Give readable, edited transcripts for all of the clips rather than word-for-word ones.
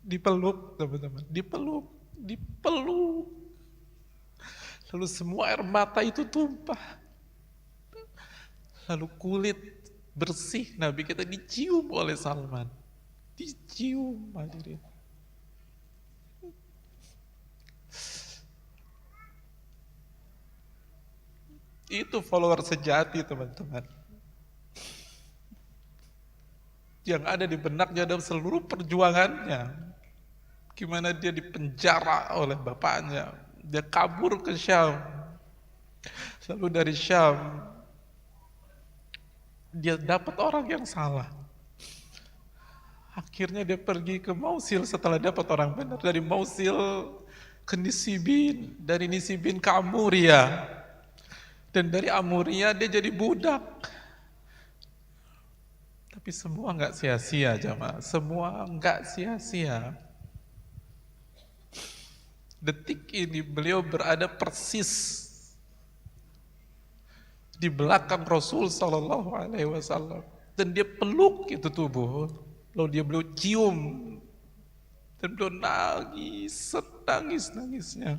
Dipeluk, teman-teman, dipeluk, dipeluk. Lalu semua air mata itu tumpah. Lalu kulit bersih Nabi kita dicium oleh Salman. Dicium, hadirin. Itu follower sejati, teman-teman. Yang ada di benaknya dalam seluruh perjuangannya. Gimana dia dipenjara oleh bapaknya. Dia kabur ke Syam. Lalu dari Syam, dia dapat orang yang salah. Akhirnya dia pergi ke Mausil setelah dapat orang benar. Dari Mausil ke Nisibin, dari Nisibin ke Amuria. Dan dari Amuria dia jadi budak. Tapi semua nggak sia-sia, jamaah. Semua nggak sia-sia. Detik ini beliau berada persis di belakang Rasul Sallallahu Alaihi Wasallam, dan dia peluk itu tubuh, lalu beliau cium, dan beliau nangis, setangis-nangisnya.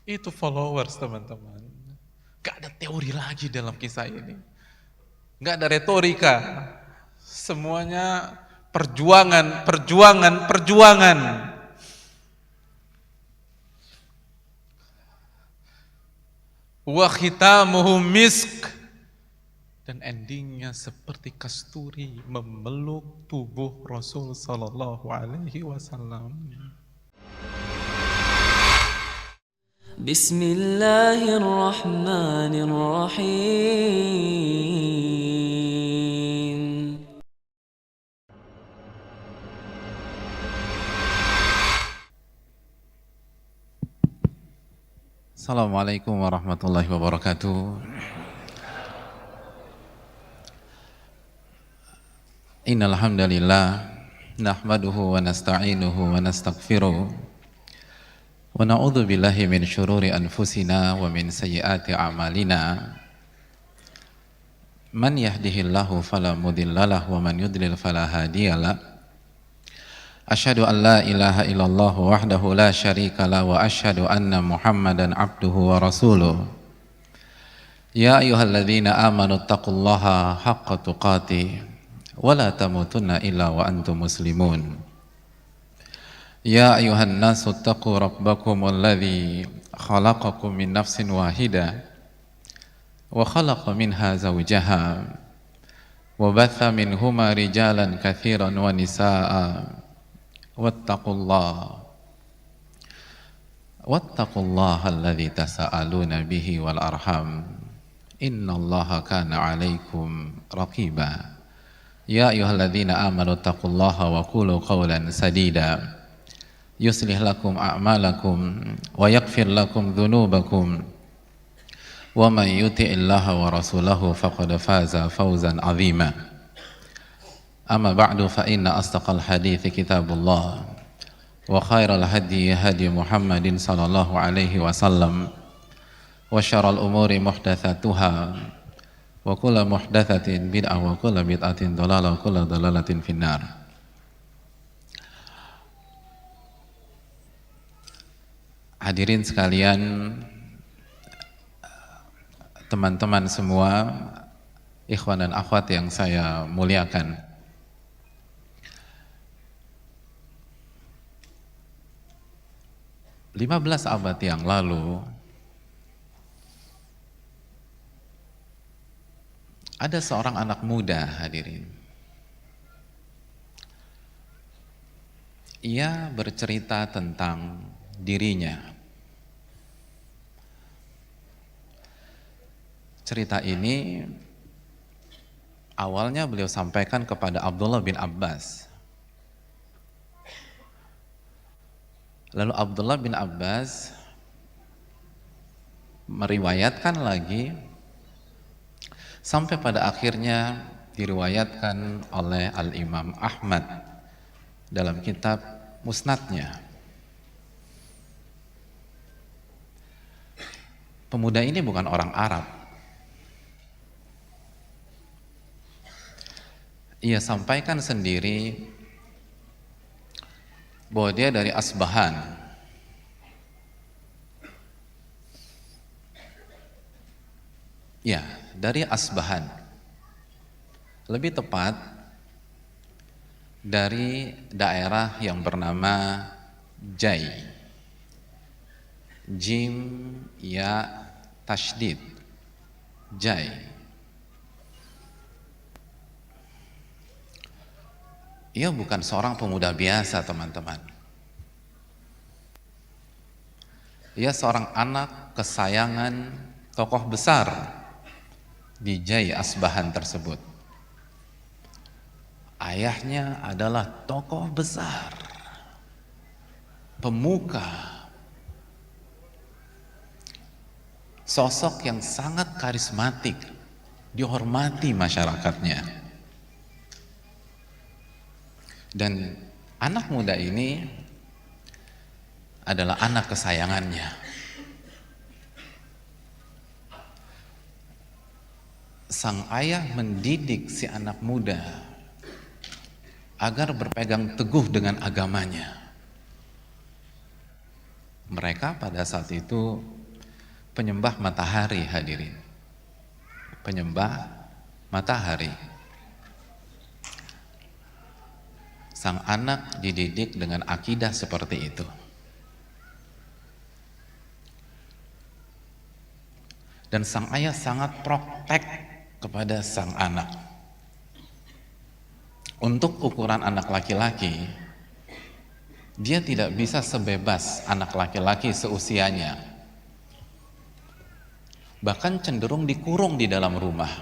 Itu followers, teman-teman. Gak ada teori lagi dalam kisah ini. Gak ada retorika. Semuanya perjuangan, perjuangan, perjuangan. Wa khitamuhu misk. Dan endingnya seperti kasturi memeluk tubuh Rasul Sallallahu Alaihi Wasallam. Bismillahirrahmanirrahim. Assalamualaikum warahmatullahi wabarakatuh. Innal hamdalillah nahmaduhu wa nasta'inuhu wa nastaghfiruh wa na'udzu billahi min syururi anfusina wa min sayyiati a'malina. Man yahdihillahu fala mudhillalah wa man yudlil fala hadiyalah. Asyhadu an la ilaha illallah wahdahu la syarika la wa asyhadu anna Muhammadan abduhu wa rasuluh. Ya ayyuhalladzina amanu taqullaha haqqa tuqatih wa la tamutunna illa wa antum muslimun. Ya ayuhan nasu taqu rabbakum alladhi khalaqakum min nafsin wahidah wa khalaqa minha zawjaha wa batha minhuma rijalan katsiran wa nisaa wattaqullaha alladhi tasaaluna bihi wal arham innallaha kana 'alaikum raqiba. Ya ayyuhalladzina amanu taqullaha wa qulu qawlan sadida yuslih lakum a'malakum wa yaghfir lakum dhunubakum wa man yuti'illaha wa rasulahu faqad faza fawzan 'azima. Amma ba'du fa inna asdaqal hadithi kitabullah wa khairal hadi hadi Muhammadin sallallahu alaihi wasallam wa syarrul umuri muhdatsatuha wa kullu muhdatsatin bid'ah wa kullu bid'atin dhalalah wa kullu dhalalatin finnar. Hadirin sekalian, teman-teman semua, ikhwan dan akhwat yang saya muliakan. Lima belas abad yang lalu, ada seorang anak muda, hadirin. Ia bercerita tentang dirinya. Cerita ini awalnya beliau sampaikan kepada Abdullah bin Abbas. Lalu Abdullah bin Abbas meriwayatkan lagi sampai pada akhirnya diriwayatkan oleh Al-Imam Ahmad dalam kitab Musnadnya. Pemuda ini bukan orang Arab. Ia sampaikan sendiri bahwa dia dari Asbahan. Ya, dari Asbahan. Lebih tepat dari daerah yang bernama Jai. Jim ya tasydid. Jai. Ia bukan seorang pemuda biasa, teman-teman. Ia seorang anak kesayangan tokoh besar di Jai Asbahan tersebut. Ayahnya adalah tokoh besar, pemuka, sosok yang sangat karismatik, dihormati masyarakatnya. Dan anak muda ini adalah anak kesayangannya. Sang ayah mendidik si anak muda agar berpegang teguh dengan agamanya. Mereka pada saat itu penyembah matahari, hadirin. Penyembah matahari. Sang anak dididik dengan akidah seperti itu. Dan sang ayah sangat protek kepada sang anak. Untuk ukuran anak laki-laki, dia tidak bisa sebebas anak laki-laki seusianya. Bahkan cenderung dikurung di dalam rumah.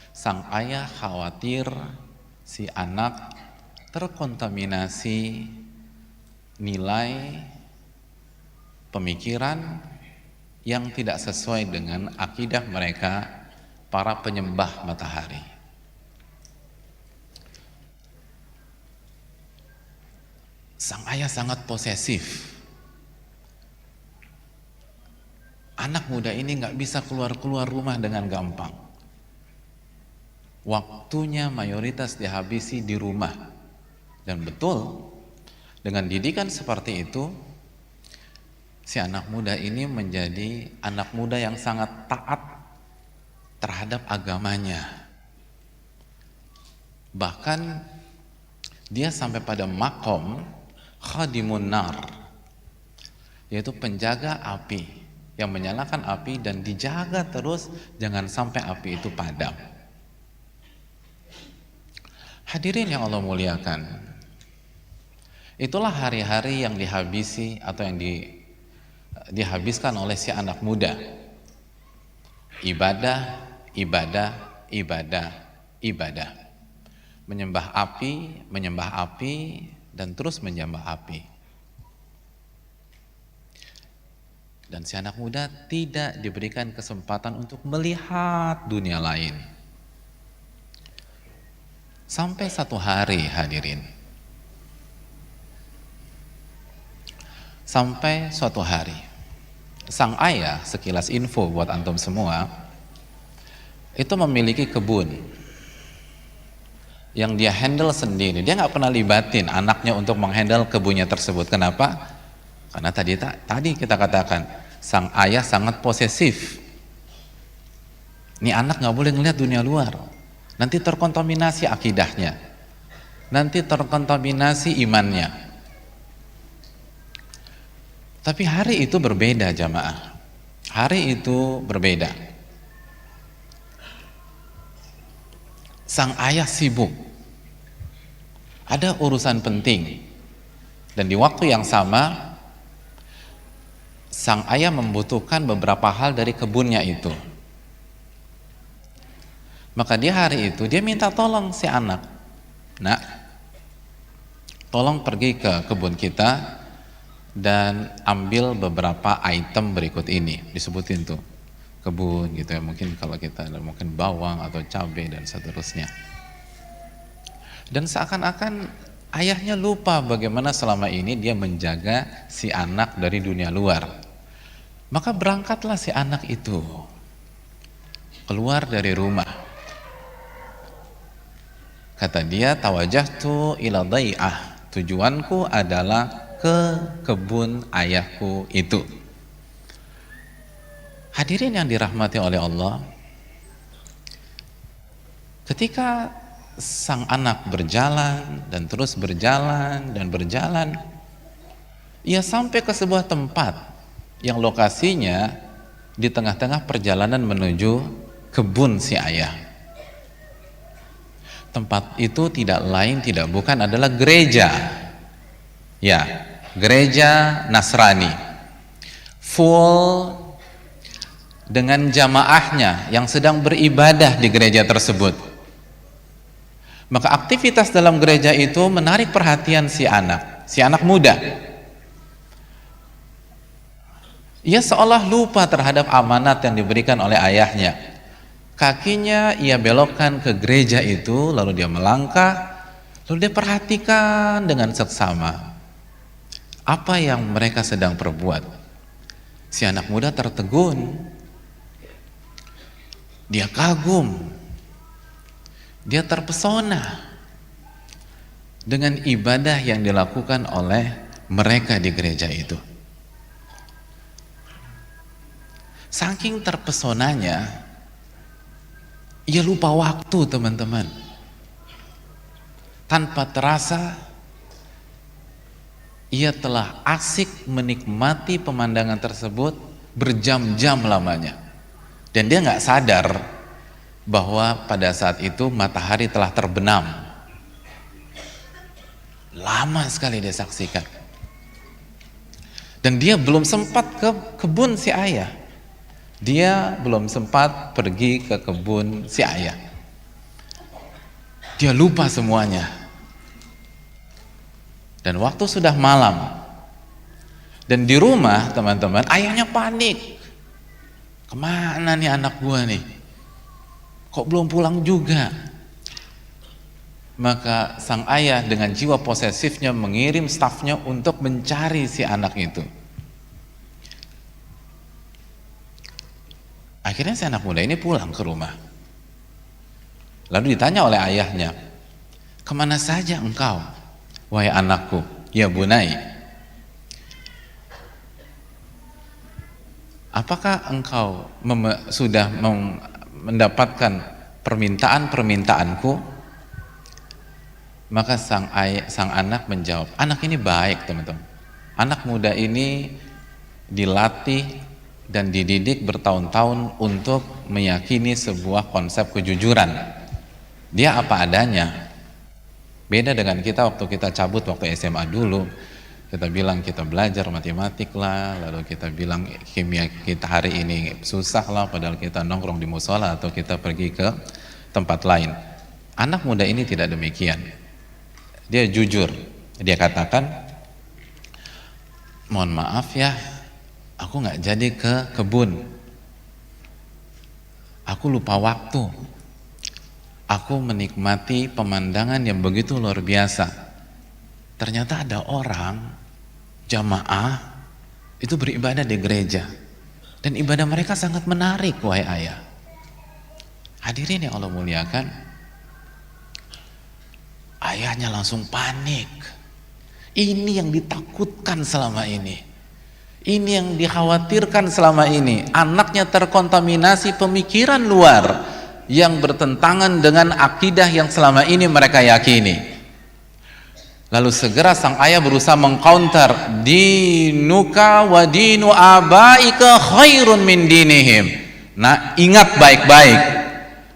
Sang ayah khawatir si anak terkontaminasi nilai pemikiran yang tidak sesuai dengan akidah mereka, para penyembah matahari. Sang ayah sangat posesif. Anak muda ini nggak bisa keluar-keluar rumah dengan gampang. Waktunya mayoritas dihabisi di rumah. Dan betul, dengan didikan seperti itu, si anak muda ini menjadi anak muda yang sangat taat terhadap agamanya. Bahkan dia sampai pada makom khadimun nar, yaitu penjaga api, yang menyalakan api dan dijaga terus jangan sampai api itu padam. Hadirin yang Allah muliakan, itulah hari-hari yang dihabisi atau yang dihabiskan oleh si anak muda. Ibadah, ibadah, ibadah, ibadah. Menyembah api, dan terus menyembah api. Dan si anak muda tidak diberikan kesempatan untuk melihat dunia lain. Sampai satu hari, hadirin. Sampai suatu hari, sang ayah, sekilas info buat antum semua, itu memiliki kebun yang dia handle sendiri. Dia nggak pernah libatin anaknya untuk menghandle kebunnya tersebut. Kenapa? Karena tadi kita katakan sang ayah sangat posesif. Ini anak nggak boleh ngelihat dunia luar. Nanti terkontaminasi akidahnya, nanti terkontaminasi imannya. Tapi hari itu berbeda, jamaah. Hari itu berbeda. Sang ayah sibuk, ada urusan penting, dan di waktu yang sama sang ayah membutuhkan beberapa hal dari kebunnya itu. Maka di hari itu dia minta tolong si anak, nak, tolong pergi ke kebun kita dan ambil beberapa item berikut ini. Disebutin tuh kebun gitu ya, mungkin kalau kita ada mungkin bawang atau cabai dan seterusnya. Dan seakan-akan ayahnya lupa bagaimana selama ini dia menjaga si anak dari dunia luar. Maka berangkatlah si anak itu keluar dari rumah. Kata dia, tawajjahtu ila dhai'ah, tujuanku adalah ke kebun ayahku itu. Hadirin yang dirahmati oleh Allah, ketika sang anak berjalan dan terus berjalan dan berjalan, ia sampai ke sebuah tempat yang lokasinya di tengah-tengah perjalanan menuju kebun si ayah. Tempat itu tidak lain tidak bukan adalah gereja. Ya, gereja Nasrani. Full dengan jamaahnya yang sedang beribadah di gereja tersebut. Maka aktivitas dalam gereja itu menarik perhatian si anak muda. Ia seolah lupa terhadap amanat yang diberikan oleh ayahnya. Kakinya ia belokkan ke gereja itu, lalu dia melangkah, lalu dia perhatikan dengan seksama apa yang mereka sedang perbuat. Si anak muda tertegun, dia kagum, dia terpesona dengan ibadah yang dilakukan oleh mereka di gereja itu. Saking terpesonanya, ia lupa waktu, teman-teman. Tanpa terasa, ia telah asik menikmati pemandangan tersebut berjam-jam lamanya. Dan dia nggak sadar bahwa pada saat itu matahari telah terbenam. Lama sekali dia saksikan. Dan dia belum sempat ke kebun si ayah. Dia belum sempat pergi ke kebun si ayah. Dia lupa semuanya. Dan waktu sudah malam. Dan di rumah, teman-teman, ayahnya panik. Kemana nih anak gua nih? Kok belum pulang juga? Maka sang ayah dengan jiwa posesifnya mengirim stafnya untuk mencari si anak itu. Akhirnya si anak muda ini pulang ke rumah. Lalu ditanya oleh ayahnya, kemana saja engkau, wahai anakku? Ya bunai, apakah engkau sudah mendapatkan permintaan-permintaanku? Maka sang anak menjawab, anak ini baik, teman-teman. Anak muda ini dilatih dan dididik bertahun-tahun untuk meyakini sebuah konsep kejujuran. Dia apa adanya. Beda dengan kita waktu kita cabut waktu SMA dulu. Kita bilang kita belajar matematik lah, lalu kita bilang kimia kita hari ini susah lah, padahal kita nongkrong di musola atau kita pergi ke tempat lain. Anak muda ini tidak demikian. Dia jujur. Dia katakan, mohon maaf ya, aku nggak jadi ke kebun. Aku lupa waktu. Aku menikmati pemandangan yang begitu luar biasa. Ternyata ada orang jamaah itu beribadah di gereja. Dan ibadah mereka sangat menarik, wahai ayah. Hadirin yang Allah muliakan. Ayahnya langsung panik. Ini yang ditakutkan selama ini. Ini yang dikhawatirkan selama ini. Anaknya terkontaminasi pemikiran luar yang bertentangan dengan akidah yang selama ini mereka yakini. Lalu segera sang ayah berusaha mengcounter, dinuka wa dinu abaika khairun min dinihim. Nah, ingat baik-baik,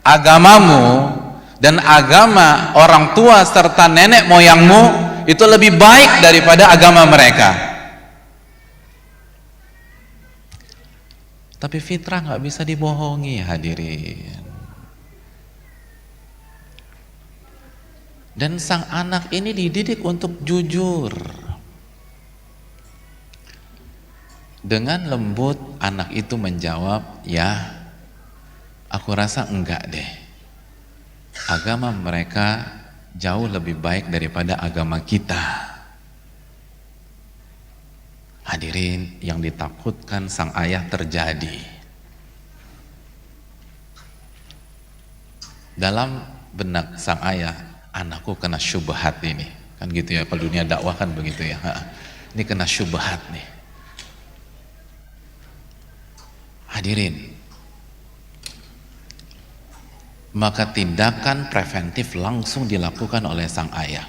agamamu dan agama orang tua serta nenek moyangmu itu lebih baik daripada agama mereka. Tapi fitrah nggak bisa dibohongi, hadirin. Dan sang anak ini dididik untuk jujur. Dengan lembut anak itu menjawab, ya, aku rasa enggak deh. Agama mereka jauh lebih baik daripada agama kita. Hadirin, yang ditakutkan sang ayah terjadi. Dalam benak sang ayah, anakku kena syubhat ini. Kan gitu ya, kalau dunia dakwah kan begitu ya. Ini kena syubhat nih. Hadirin, maka tindakan preventif langsung dilakukan oleh sang ayah.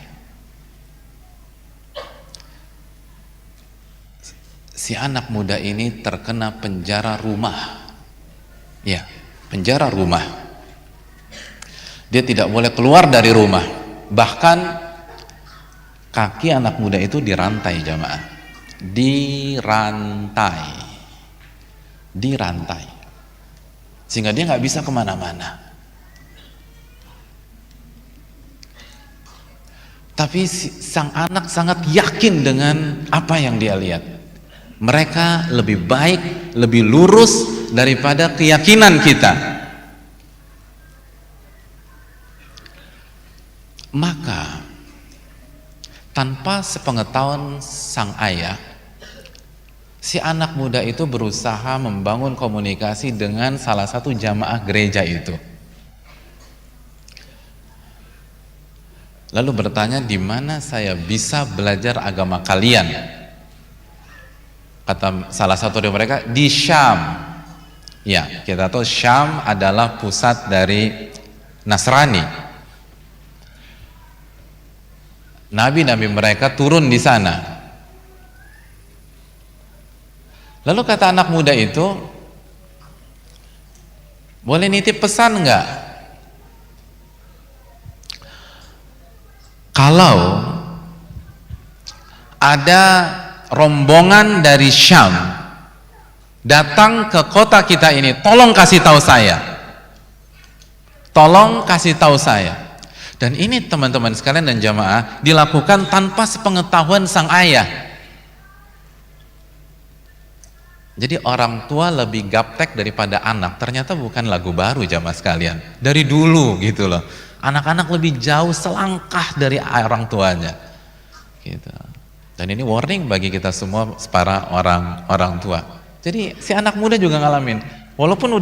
Si anak muda ini terkena penjara rumah. Ya, penjara rumah. Dia tidak boleh keluar dari rumah. Bahkan kaki anak muda itu dirantai, jamaah. Dirantai. Sehingga dia nggak bisa kemana-mana. Tapi sang anak sangat yakin dengan apa yang dia lihat. Mereka lebih baik, lebih lurus daripada keyakinan kita. Maka tanpa sepengetahuan sang ayah, si anak muda itu berusaha membangun komunikasi dengan salah satu jamaah gereja itu. Lalu bertanya, di mana saya bisa belajar agama kalian? Kata salah satu dari mereka, di Syam. Ya, kita tahu Syam adalah pusat dari Nasrani. Nabi-nabi mereka turun di sana. Lalu kata anak muda itu, boleh nitip pesan enggak? Kalau ada rombongan dari Syam datang ke kota kita ini, tolong kasih tahu saya. Tolong kasih tahu saya. Dan ini teman-teman sekalian dan jamaah dilakukan tanpa sepengetahuan sang ayah. Jadi orang tua lebih gaptek daripada anak. Ternyata bukan lagu baru jamaah sekalian. Dari dulu gitu loh. Anak-anak lebih jauh selangkah dari orang tuanya. Gitu. Dan ini warning bagi kita semua para orang tua. Jadi si anak muda juga ngalamin. Walaupun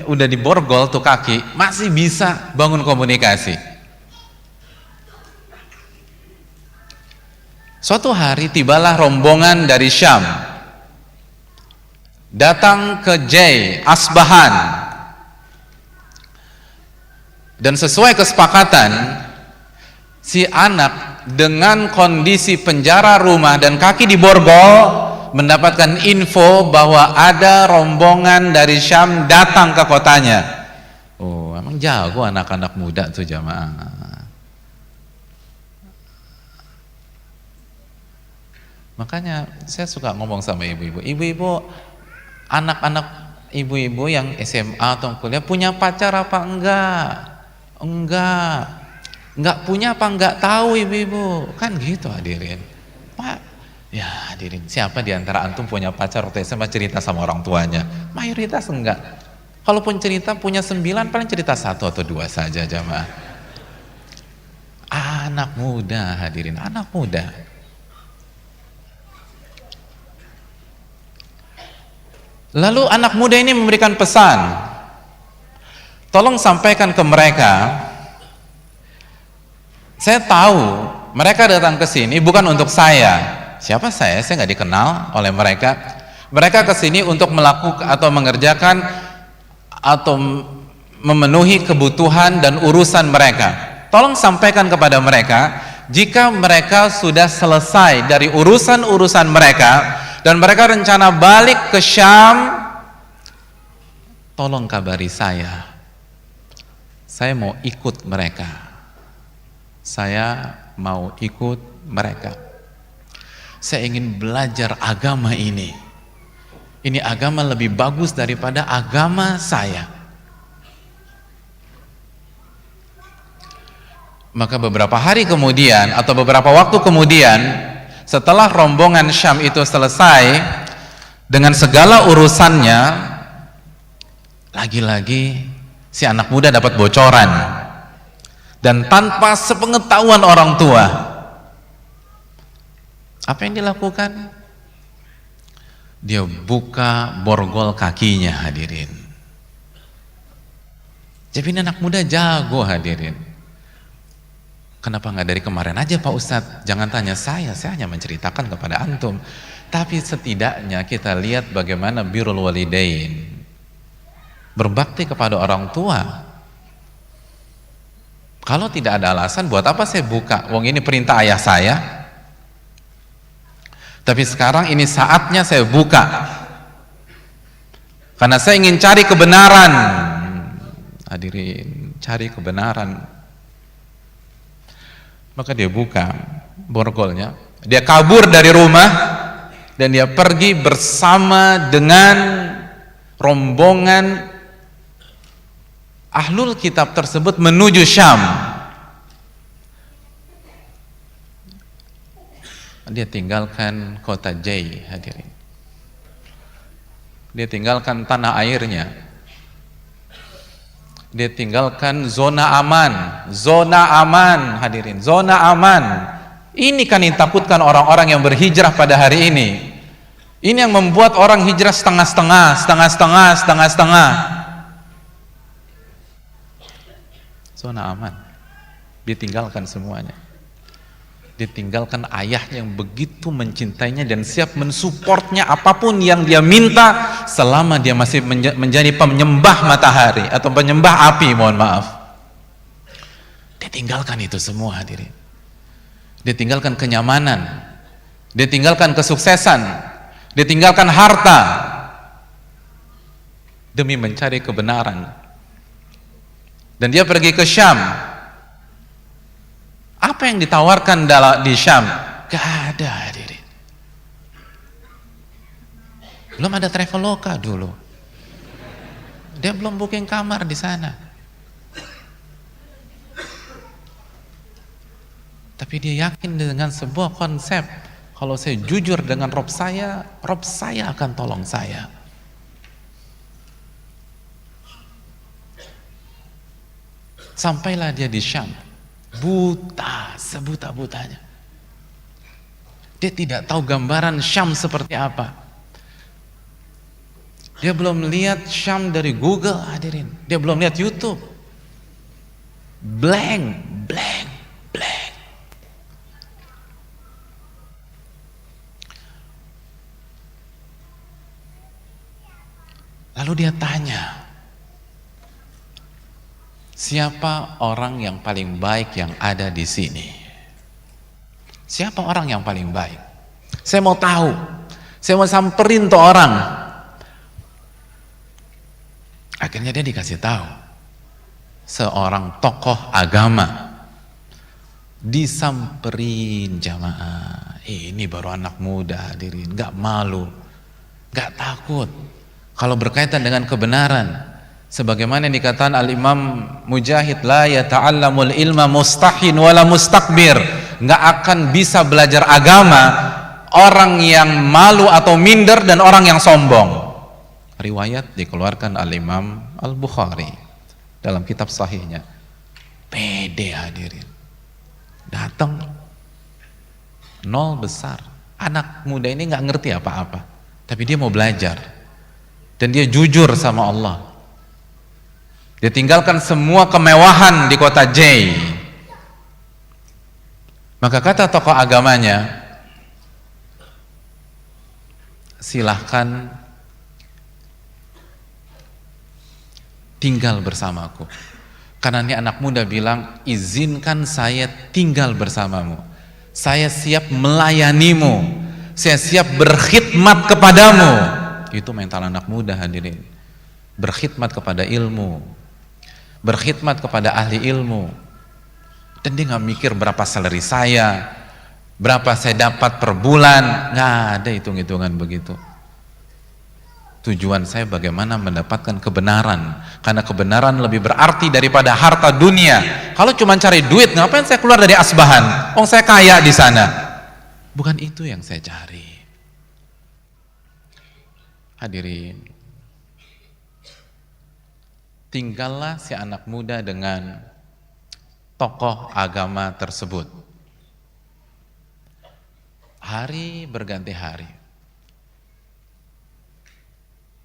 udah diborgol tuh kaki, masih bisa bangun komunikasi. Suatu hari tibalah rombongan dari Syam datang ke Asbahan, dan sesuai kesepakatan si anak dengan kondisi penjara rumah dan kaki diborgol mendapatkan info bahwa ada rombongan dari Syam datang ke kotanya. Oh, emang jago anak-anak muda tuh jamaah. Makanya saya suka ngomong sama ibu-ibu, anak-anak ibu-ibu yang SMA atau kuliah punya pacar apa enggak? Enggak punya apa enggak tahu ibu-ibu, kan gitu hadirin. Pak, ya hadirin, siapa di antara antum punya pacar waktu SMA cerita sama orang tuanya? Mayoritas enggak. Kalaupun cerita punya 9, paling cerita 1 atau 2 saja jamaah. Anak muda hadirin, anak muda. Lalu anak muda ini memberikan pesan, tolong sampaikan ke mereka, saya tahu mereka datang ke sini bukan untuk saya. Siapa saya? Saya nggak dikenal oleh mereka. Mereka ke sini untuk melakukan atau mengerjakan atau memenuhi kebutuhan dan urusan mereka. Tolong sampaikan kepada mereka, jika mereka sudah selesai dari urusan-urusan mereka dan mereka rencana balik ke Syam, tolong kabari saya. Saya mau ikut mereka. Saya mau ikut mereka. Saya ingin belajar agama ini. Ini agama lebih bagus daripada agama saya. Maka beberapa hari kemudian atau beberapa waktu kemudian, setelah rombongan Syam itu selesai dengan segala urusannya, lagi-lagi si anak muda dapat bocoran, dan tanpa sepengetahuan orang tua, apa yang dilakukan? Dia buka borgol kakinya, hadirin. Jadi ini anak muda jago, hadirin. Kenapa nggak dari kemarin aja Pak Ustadz? Jangan tanya saya hanya menceritakan kepada antum. Tapi setidaknya kita lihat bagaimana birrul walidain, berbakti kepada orang tua. Kalau tidak ada alasan, buat apa saya buka? Wong ini perintah ayah saya. Tapi sekarang ini saatnya saya buka. Karena saya ingin cari kebenaran. Hadirin, cari kebenaran. Maka dia buka borgolnya, dia kabur dari rumah dan dia pergi bersama dengan rombongan ahlul kitab tersebut menuju Syam. Dia tinggalkan kota Jai, hadirin. Dia tinggalkan tanah airnya. Dia tinggalkan zona aman, hadirin, zona aman. Ini kan yang takutkan orang-orang yang berhijrah pada hari ini. Ini yang membuat orang hijrah setengah-setengah. Zona aman, ditinggalkan semuanya. Ditinggalkan ayahnya yang begitu mencintainya dan siap mensupportnya apapun yang dia minta selama dia masih menjadi penyembah matahari atau penyembah api, mohon maaf. Ditinggalkan itu semua, hadirin. Ditinggalkan kenyamanan, ditinggalkan kesuksesan, ditinggalkan harta demi mencari kebenaran. Dan dia pergi ke Syam. Apa yang ditawarkan di Syam? Gak ada, hadirin. Belum ada Traveloka dulu. Dia belum booking kamar di sana. Tapi dia yakin dengan sebuah konsep, kalau saya jujur dengan Rob saya akan tolong saya. Sampailah dia di Syam. Buta, sebuta-butanya. Dia tidak tahu gambaran Syam seperti apa. Dia belum lihat Syam dari Google, hadirin. Dia belum lihat YouTube. Blank. Lalu dia tanya, siapa orang yang paling baik yang ada di sini? Siapa orang yang paling baik? Saya mau tahu. Saya mau samperin tuh orang. Akhirnya dia dikasih tahu. Seorang tokoh agama. Disamperin jamaah. Ini baru anak muda, hadirin. Gak malu. Gak takut. Kalau berkaitan dengan kebenaran. Sebagaimana yang dikatakan Al-Imam Mujahid, la yata'allamul ilma mustahin wala mustakbir. Nggak akan bisa belajar agama orang yang malu atau minder dan orang yang sombong. Riwayat dikeluarkan Al-Imam Al-Bukhari dalam kitab sahihnya. Pede, hadirin. Datang nol besar. Anak muda ini nggak ngerti apa-apa, tapi dia mau belajar dan dia jujur sama Allah. Dia tinggalkan semua kemewahan di kota J. Maka kata tokoh agamanya, silahkan tinggal bersamaku. Karena ini anak muda bilang, izinkan saya tinggal bersamamu. Saya siap melayanimu. Saya siap berkhidmat kepadamu. Itu mental anak muda, hadirin. Berkhidmat kepada ilmu, berkhidmat kepada ahli ilmu. Dan dia gak mikir berapa salary saya, berapa saya dapat per bulan. Gak ada hitung-hitungan begitu. Tujuan saya bagaimana mendapatkan kebenaran, karena kebenaran lebih berarti daripada harta dunia. Kalau cuma cari duit, ngapain saya keluar dari Asbahan? Oh, saya kaya di sana. Bukan itu yang saya cari. Hadirin, tinggallah si anak muda dengan tokoh agama tersebut. Hari berganti hari.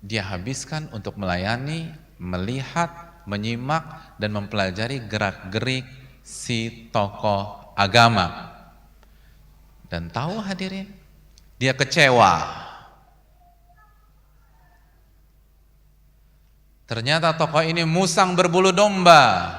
dia habiskan untuk melayani, melihat, menyimak, dan mempelajari gerak-gerik si tokoh agama. Dan tahu hadirin, dia kecewa. Ternyata tokoh ini musang berbulu domba.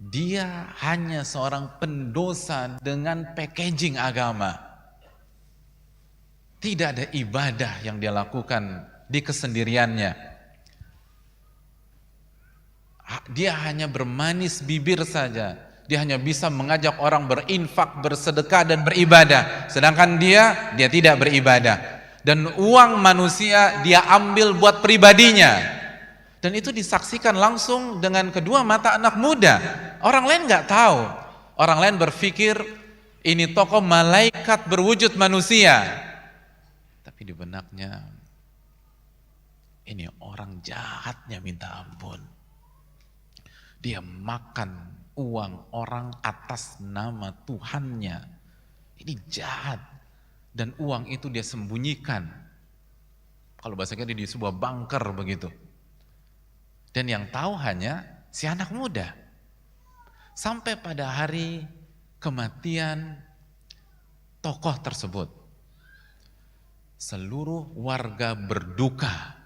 Dia hanya seorang pendosa dengan packaging agama. Tidak ada ibadah yang dia lakukan di kesendiriannya. Dia hanya bermanis bibir saja. Dia hanya bisa mengajak orang berinfak, bersedekah dan beribadah. Sedangkan dia tidak beribadah. Dan uang manusia dia ambil buat pribadinya. Dan itu disaksikan langsung dengan kedua mata anak muda. Orang lain nggak tahu. Orang lain berpikir ini tokoh malaikat berwujud manusia. Tapi di benaknya ini orang jahatnya minta ampun. Dia makan uang orang atas nama Tuhannya. Ini jahat. Dan uang itu dia sembunyikan. Kalau bahasanya di sebuah bunker begitu. Dan yang tahu hanya si anak muda. Sampai pada hari kematian tokoh tersebut. Seluruh warga berduka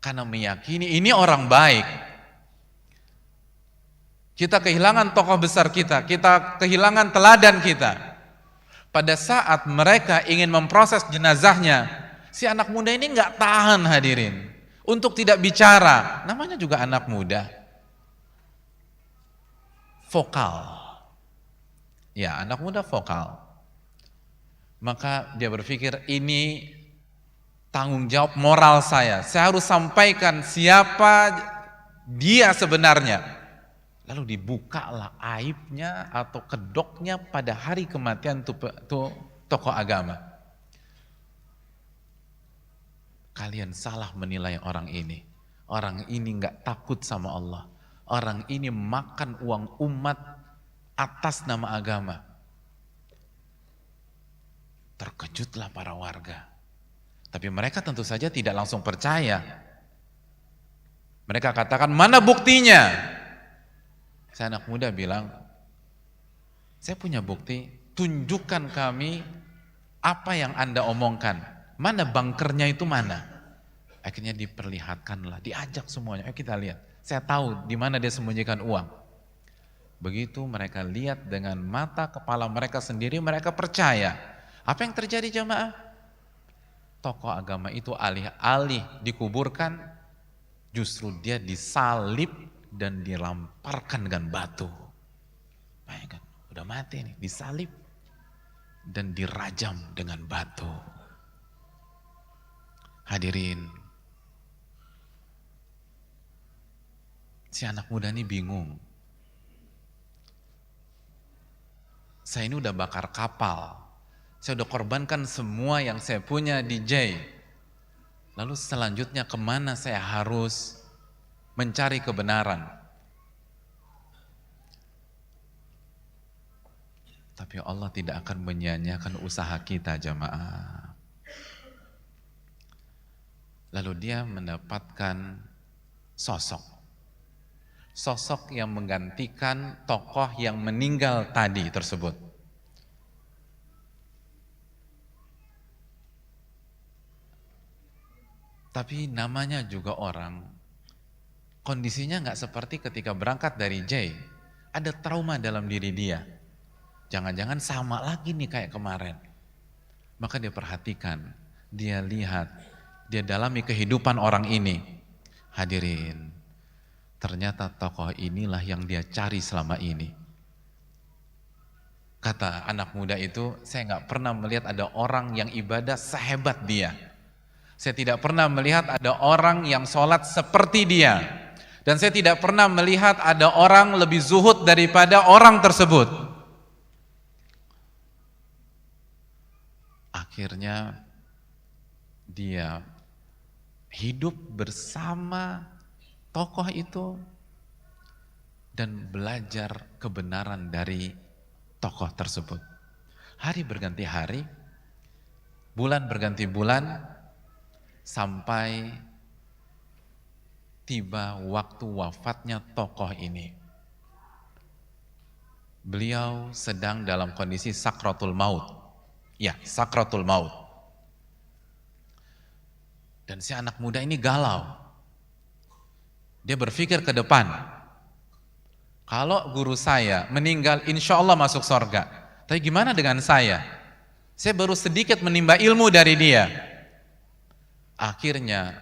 karena meyakini ini orang baik. Kita kehilangan tokoh besar kita kehilangan teladan kita. Pada saat mereka ingin memproses jenazahnya, si anak muda ini nggak tahan hadirin. Untuk tidak bicara, namanya juga anak muda. Vokal. Ya, anak muda vokal. Maka dia berpikir ini tanggung jawab moral saya. Saya harus sampaikan siapa dia sebenarnya. Lalu dibukalah aibnya atau kedoknya pada hari kematian tuh tokoh agama. Kalian salah menilai orang ini. Orang ini nggak takut sama Allah. Orang ini makan uang umat atas nama agama. Terkejutlah para warga. Tapi mereka tentu saja tidak langsung percaya. Mereka katakan, mana buktinya? Saya anak muda bilang, saya punya bukti, tunjukkan kami apa yang Anda omongkan. Mana bunkernya itu mana? Akhirnya diperlihatkanlah, diajak semuanya. Ayo kita lihat. Saya tahu di mana dia sembunyikan uang. Begitu mereka lihat dengan mata kepala mereka sendiri, mereka percaya. Apa yang terjadi jamaah? Tokoh agama itu alih-alih dikuburkan, justru dia disalib dan dilamparkan dengan batu. Bayangkan, udah mati nih, disalib dan dirajam dengan batu. Hadirin, si anak muda ini bingung. Saya ini udah bakar kapal, saya udah korbankan semua yang saya punya di J. Lalu selanjutnya kemana saya harus mencari kebenaran? Tapi Allah tidak akan menyia-nyiakan usaha kita jamaah. Lalu dia mendapatkan sosok yang menggantikan tokoh yang meninggal tadi tersebut. Tapi namanya juga orang, kondisinya nggak seperti ketika berangkat dari J. Ada trauma dalam diri dia. Jangan-jangan sama lagi nih kayak kemarin. Maka dia perhatikan, dia lihat, dia dalami kehidupan orang ini. Hadirin, ternyata tokoh inilah yang dia cari selama ini. Kata anak muda itu, saya nggak pernah melihat ada orang yang ibadah sehebat dia. Saya tidak pernah melihat ada orang yang sholat seperti dia. Dan saya tidak pernah melihat ada orang lebih zuhud daripada orang tersebut. Akhirnya dia hidup bersama tokoh itu dan belajar kebenaran dari tokoh tersebut. Hari berganti hari, bulan berganti bulan, sampai tiba waktu wafatnya tokoh ini. Beliau sedang dalam kondisi sakratul maut. Ya, sakratul maut. Dan si anak muda ini galau. Dia berpikir ke depan. Kalau guru saya meninggal, insya Allah masuk surga. Tapi gimana dengan saya? Saya baru sedikit menimba ilmu dari dia. Akhirnya,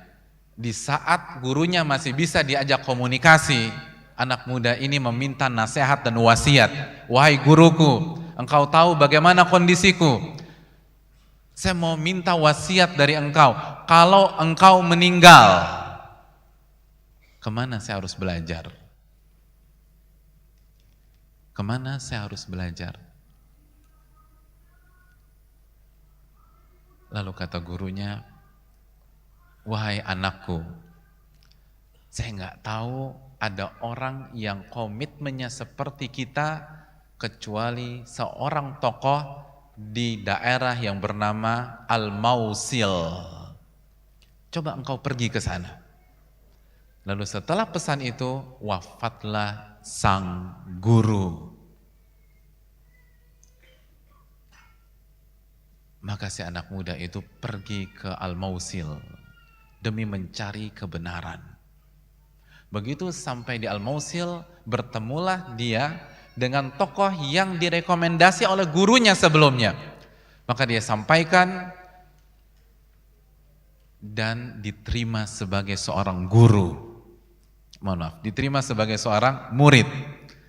di saat gurunya masih bisa diajak komunikasi, anak muda ini meminta nasihat dan wasiat. Wahai guruku, engkau tahu bagaimana kondisiku. Saya mau minta wasiat dari engkau. Kalau engkau meninggal, kemana saya harus belajar? Kemana saya harus belajar? Lalu kata gurunya, wahai anakku, saya nggak tahu ada orang yang komitmennya seperti kita kecuali seorang tokoh di daerah yang bernama Al-Mausil. Coba engkau pergi ke sana. Lalu setelah pesan itu, wafatlah sang guru. Maka si anak muda itu pergi ke Al-Mausil demi mencari kebenaran. Begitu sampai di Al-Mausil, bertemulah dia dengan tokoh yang direkomendasi oleh gurunya sebelumnya. Maka dia sampaikan dan diterima sebagai seorang guru. Mohon maaf, diterima sebagai seorang murid.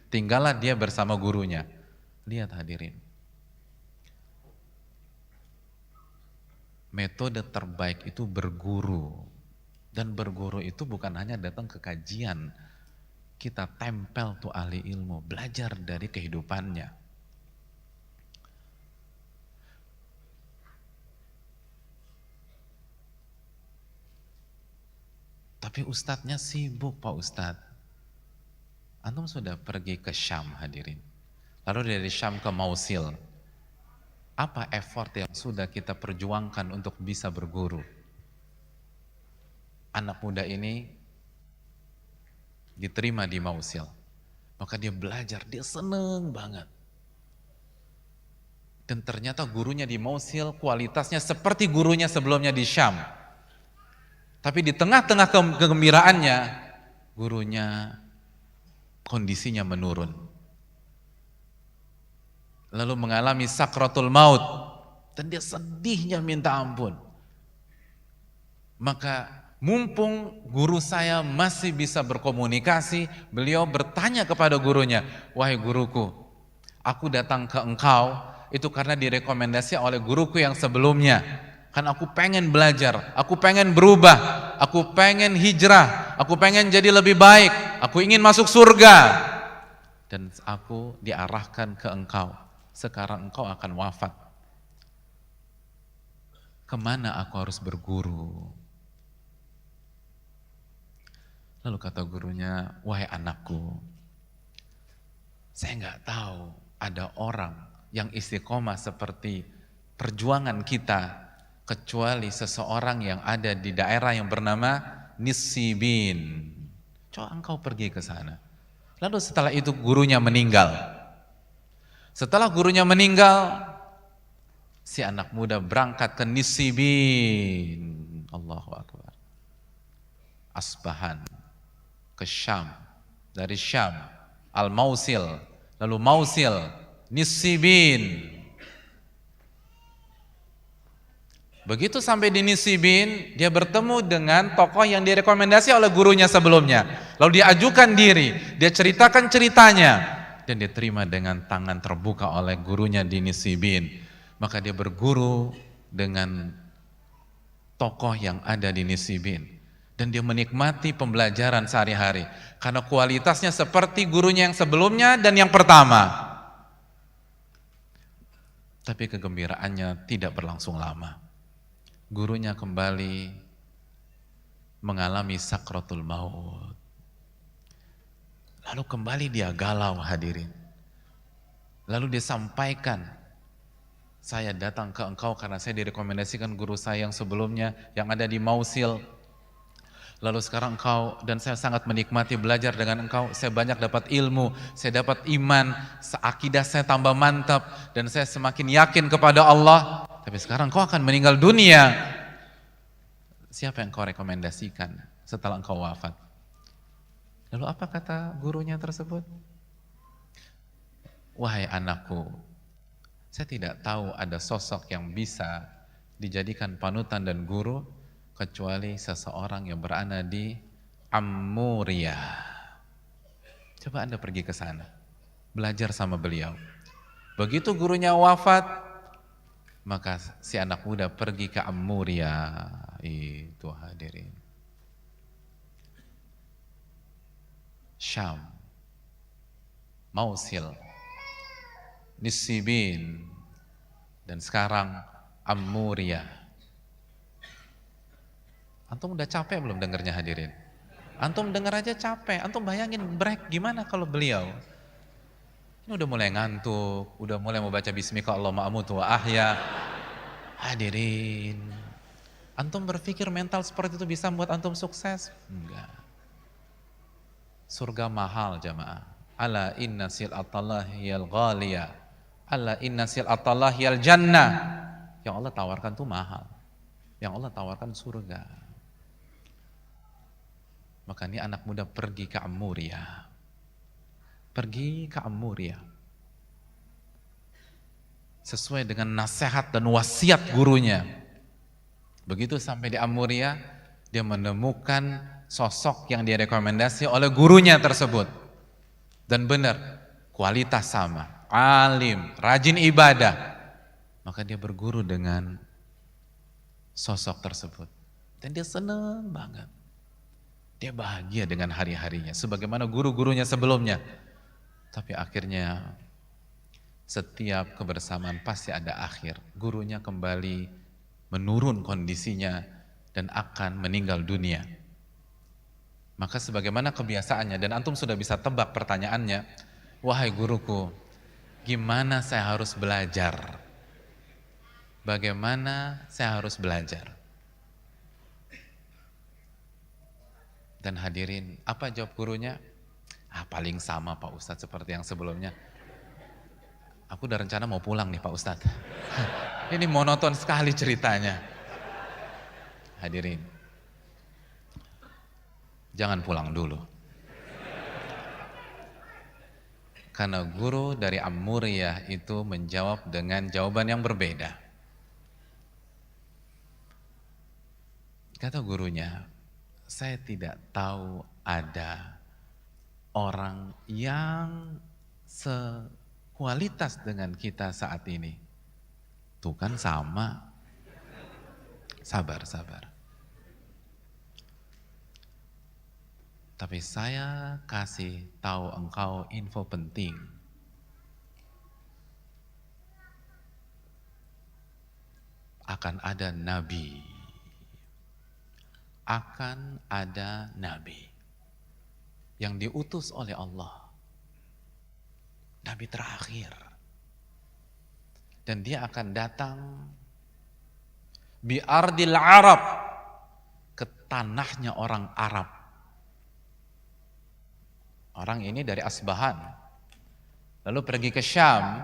Tinggallah dia bersama gurunya. Lihat hadirin. Metode terbaik itu berguru. Dan berguru itu bukan hanya datang ke kajian. Kita tempel tuh ahli ilmu, belajar dari kehidupannya. Tapi ustadznya sibuk Pak Ustadz. Antum sudah pergi ke Syam hadirin. Lalu dari Syam ke Mausil. Apa effort yang sudah kita perjuangkan untuk bisa berguru? Anak muda ini diterima di Mausil. Maka dia belajar, dia seneng banget. Dan ternyata gurunya di Mausil kualitasnya seperti gurunya sebelumnya di Syam. Tapi di tengah-tengah kegembiraannya, gurunya kondisinya menurun. Lalu mengalami sakratul maut. Dan dia sedihnya minta ampun. Maka mumpung guru saya masih bisa berkomunikasi, beliau bertanya kepada gurunya, wahai guruku, aku datang ke engkau itu karena direkomendasi oleh guruku yang sebelumnya. Kan aku pengen belajar, aku pengen berubah, aku pengen hijrah, aku pengen jadi lebih baik, aku ingin masuk surga. Dan aku diarahkan ke engkau, sekarang engkau akan wafat. Kemana aku harus berguru? Lalu kata gurunya, wahai anakku, saya nggak tahu ada orang yang istiqomah seperti perjuangan kita kecuali seseorang yang ada di daerah yang bernama Nisibin. Coba engkau pergi ke sana. Lalu setelah itu gurunya meninggal. Setelah gurunya meninggal, si anak muda berangkat ke Nisibin. Allahu Akbar. Asbahan. Ke Syam, dari Syam, Al-Mausil, lalu Mausil, Nisibin. Begitu sampai di Nisibin, dia bertemu dengan tokoh yang direkomendasi oleh gurunya sebelumnya. Lalu dia ajukan diri, dia ceritakan ceritanya, dan diterima dengan tangan terbuka oleh gurunya di Nisibin. Maka dia berguru dengan tokoh yang ada di Nisibin. Dan dia menikmati pembelajaran sehari-hari. Karena kualitasnya seperti gurunya yang sebelumnya dan yang pertama. Tapi kegembiraannya tidak berlangsung lama. Gurunya kembali mengalami sakratul maut. Lalu kembali dia galau hadirin. Lalu dia sampaikan, saya datang ke engkau karena saya direkomendasikan guru saya yang sebelumnya yang ada di Mausil. Lalu sekarang engkau, dan saya sangat menikmati belajar dengan engkau, saya banyak dapat ilmu, saya dapat iman, akidah saya tambah mantap, dan saya semakin yakin kepada Allah. Tapi sekarang engkau akan meninggal dunia. Siapa yang engkau rekomendasikan setelah engkau wafat? Lalu apa kata gurunya tersebut? Wahai anakku, saya tidak tahu ada sosok yang bisa dijadikan panutan dan guru kecuali seseorang yang berada di Ammuria. Coba Anda pergi ke sana, belajar sama beliau. Begitu gurunya wafat, maka si anak muda pergi ke Ammuria. Itu hadirin, Syam, Mausil, Nisibin, dan sekarang Ammuria. Antum udah capek belum dengarnya hadirin? Antum dengar aja capek. Antum bayangin break gimana kalau beliau ini udah mulai ngantuk, udah mulai mau baca bismika Allahumma amutu wa ahya. Hadirin, antum berpikir mental seperti itu bisa membuat antum sukses? Enggak. Surga mahal jamaah. Ala inna sil'atallahiyal ghaliyah. Ala inna sil'atallahiyal jannah. Yang Allah tawarkan tuh mahal. Yang Allah tawarkan surga. Maka ini anak muda pergi ke Ammuria. Pergi ke Ammuria. Sesuai dengan nasihat dan wasiat gurunya. Begitu sampai di Ammuria, dia menemukan sosok yang direkomendasi oleh gurunya tersebut. Dan benar, kualitas sama, alim, rajin ibadah. Maka dia berguru dengan sosok tersebut. Dan dia senang banget. Dia bahagia dengan hari-harinya, sebagaimana guru-gurunya sebelumnya. Tapi akhirnya setiap kebersamaan pasti ada akhir. Gurunya kembali menurun kondisinya dan akan meninggal dunia. Maka sebagaimana kebiasaannya, dan antum sudah bisa tebak pertanyaannya, wahai guruku, gimana saya harus belajar? Bagaimana saya harus belajar? Dan hadirin, apa jawab gurunya? Paling sama Pak Ustadz seperti yang sebelumnya. Aku udah rencana mau pulang nih Pak Ustadz. Ini monoton sekali ceritanya. Hadirin, jangan pulang dulu. Karena guru dari Ammuria itu menjawab dengan jawaban yang berbeda. Kata gurunya, saya tidak tahu ada orang yang sekualitas dengan kita saat ini. Tuh kan sama. Sabar. Tapi saya kasih tahu engkau info penting. Akan ada nabi. Akan ada nabi yang diutus oleh Allah, nabi terakhir, dan dia akan datang bi ardil Arab, ke tanahnya orang Arab. Orang ini dari Asbahan, lalu pergi ke Syam.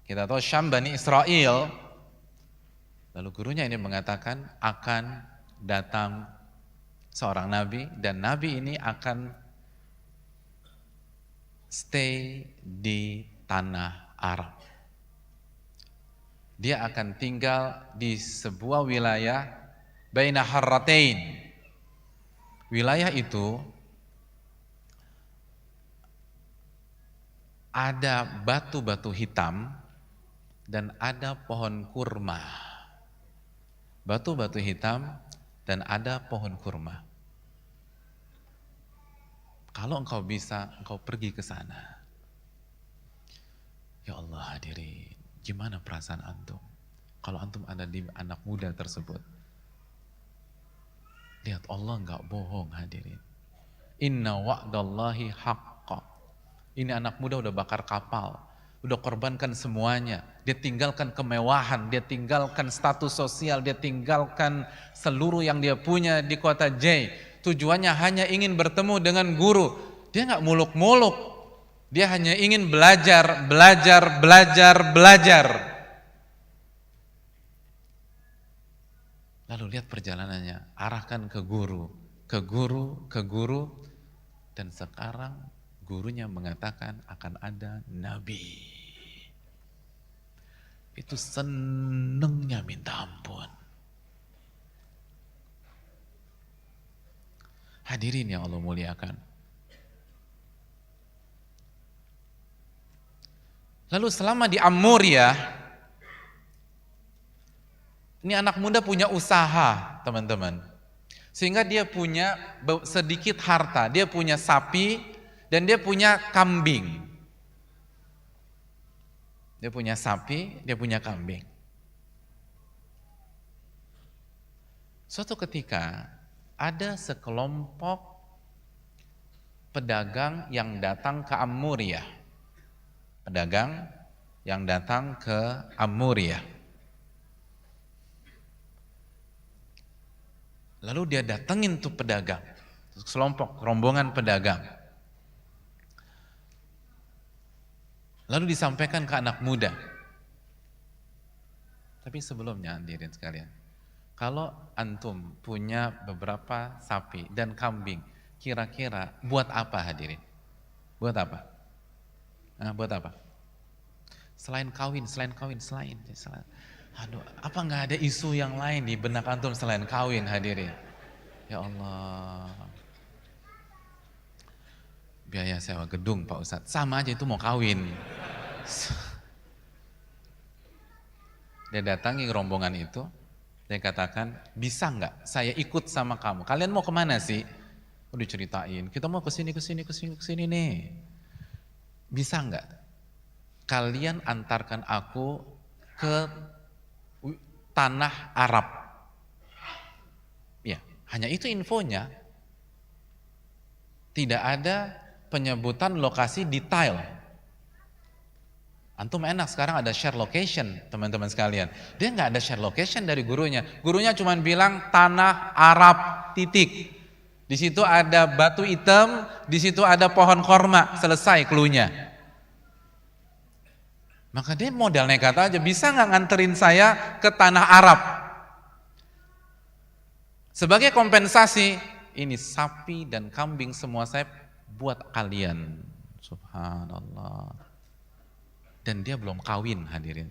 Kita tahu Syam Bani Israel. Lalu gurunya ini mengatakan akan datang seorang nabi, dan nabi ini akan stay di tanah Arab. Dia akan tinggal di sebuah wilayah baina harratain. Wilayah itu ada batu-batu hitam dan ada pohon kurma. Batu-batu hitam dan ada pohon kurma. Kalau engkau bisa, engkau pergi ke sana. Ya Allah hadirin, gimana perasaan antum? Kalau antum ada di anak muda tersebut. Lihat, Allah enggak bohong hadirin. Inna wa'dallahi haqqa. Ini anak muda udah bakar kapal, udah korbankan semuanya. Dia tinggalkan kemewahan, dia tinggalkan status sosial, dia tinggalkan seluruh yang dia punya di kota J. Tujuannya hanya ingin bertemu dengan guru. Dia nggak muluk-muluk. Dia hanya ingin belajar, belajar, belajar, belajar. Lalu lihat perjalanannya, arahkan ke guru, ke guru, ke guru. Dan sekarang gurunya mengatakan akan ada nabi. Itu senengnya minta ampun. Hadirin yang Allah muliakan. Lalu selama di Amuriah, ini anak muda punya usaha, teman-teman. Sehingga dia punya sedikit harta, dia punya sapi dan dia punya kambing. Dia punya sapi, dia punya kambing. Suatu ketika ada sekelompok pedagang yang datang ke Amuriah. Pedagang yang datang ke Amuriah. Lalu dia datengin tuh pedagang, sekelompok rombongan pedagang. Lalu disampaikan ke anak muda. Tapi sebelumnya hadirin sekalian, kalau antum punya beberapa sapi dan kambing, kira-kira buat apa hadirin? Buat apa? Nah, buat apa? Selain kawin. Aduh, apa nggak ada isu yang lain di benak antum selain kawin hadirin? Ya Allah. Biaya sewa gedung Pak Ustadz, sama aja itu mau kawin. Dia datangi rombongan itu, dia katakan, bisa nggak saya ikut sama kamu? Kalian mau kemana sih? Udah ceritain, kita mau kesini nih. Bisa nggak? Kalian antarkan aku ke tanah Arab. Ya, hanya itu infonya. Tidak ada penyebutan lokasi detail. Antum enak sekarang ada share location, teman-teman sekalian. Dia nggak ada share location dari gurunya. Gurunya cuma bilang tanah Arab titik. Di situ ada batu hitam, di situ ada pohon korma. Selesai cluenya. Maka dia modal nekat aja. Bisa nggak nganterin saya ke tanah Arab? Sebagai kompensasi, ini sapi dan kambing semua saya buat kalian. Subhanallah. Dan dia belum kawin hadirin.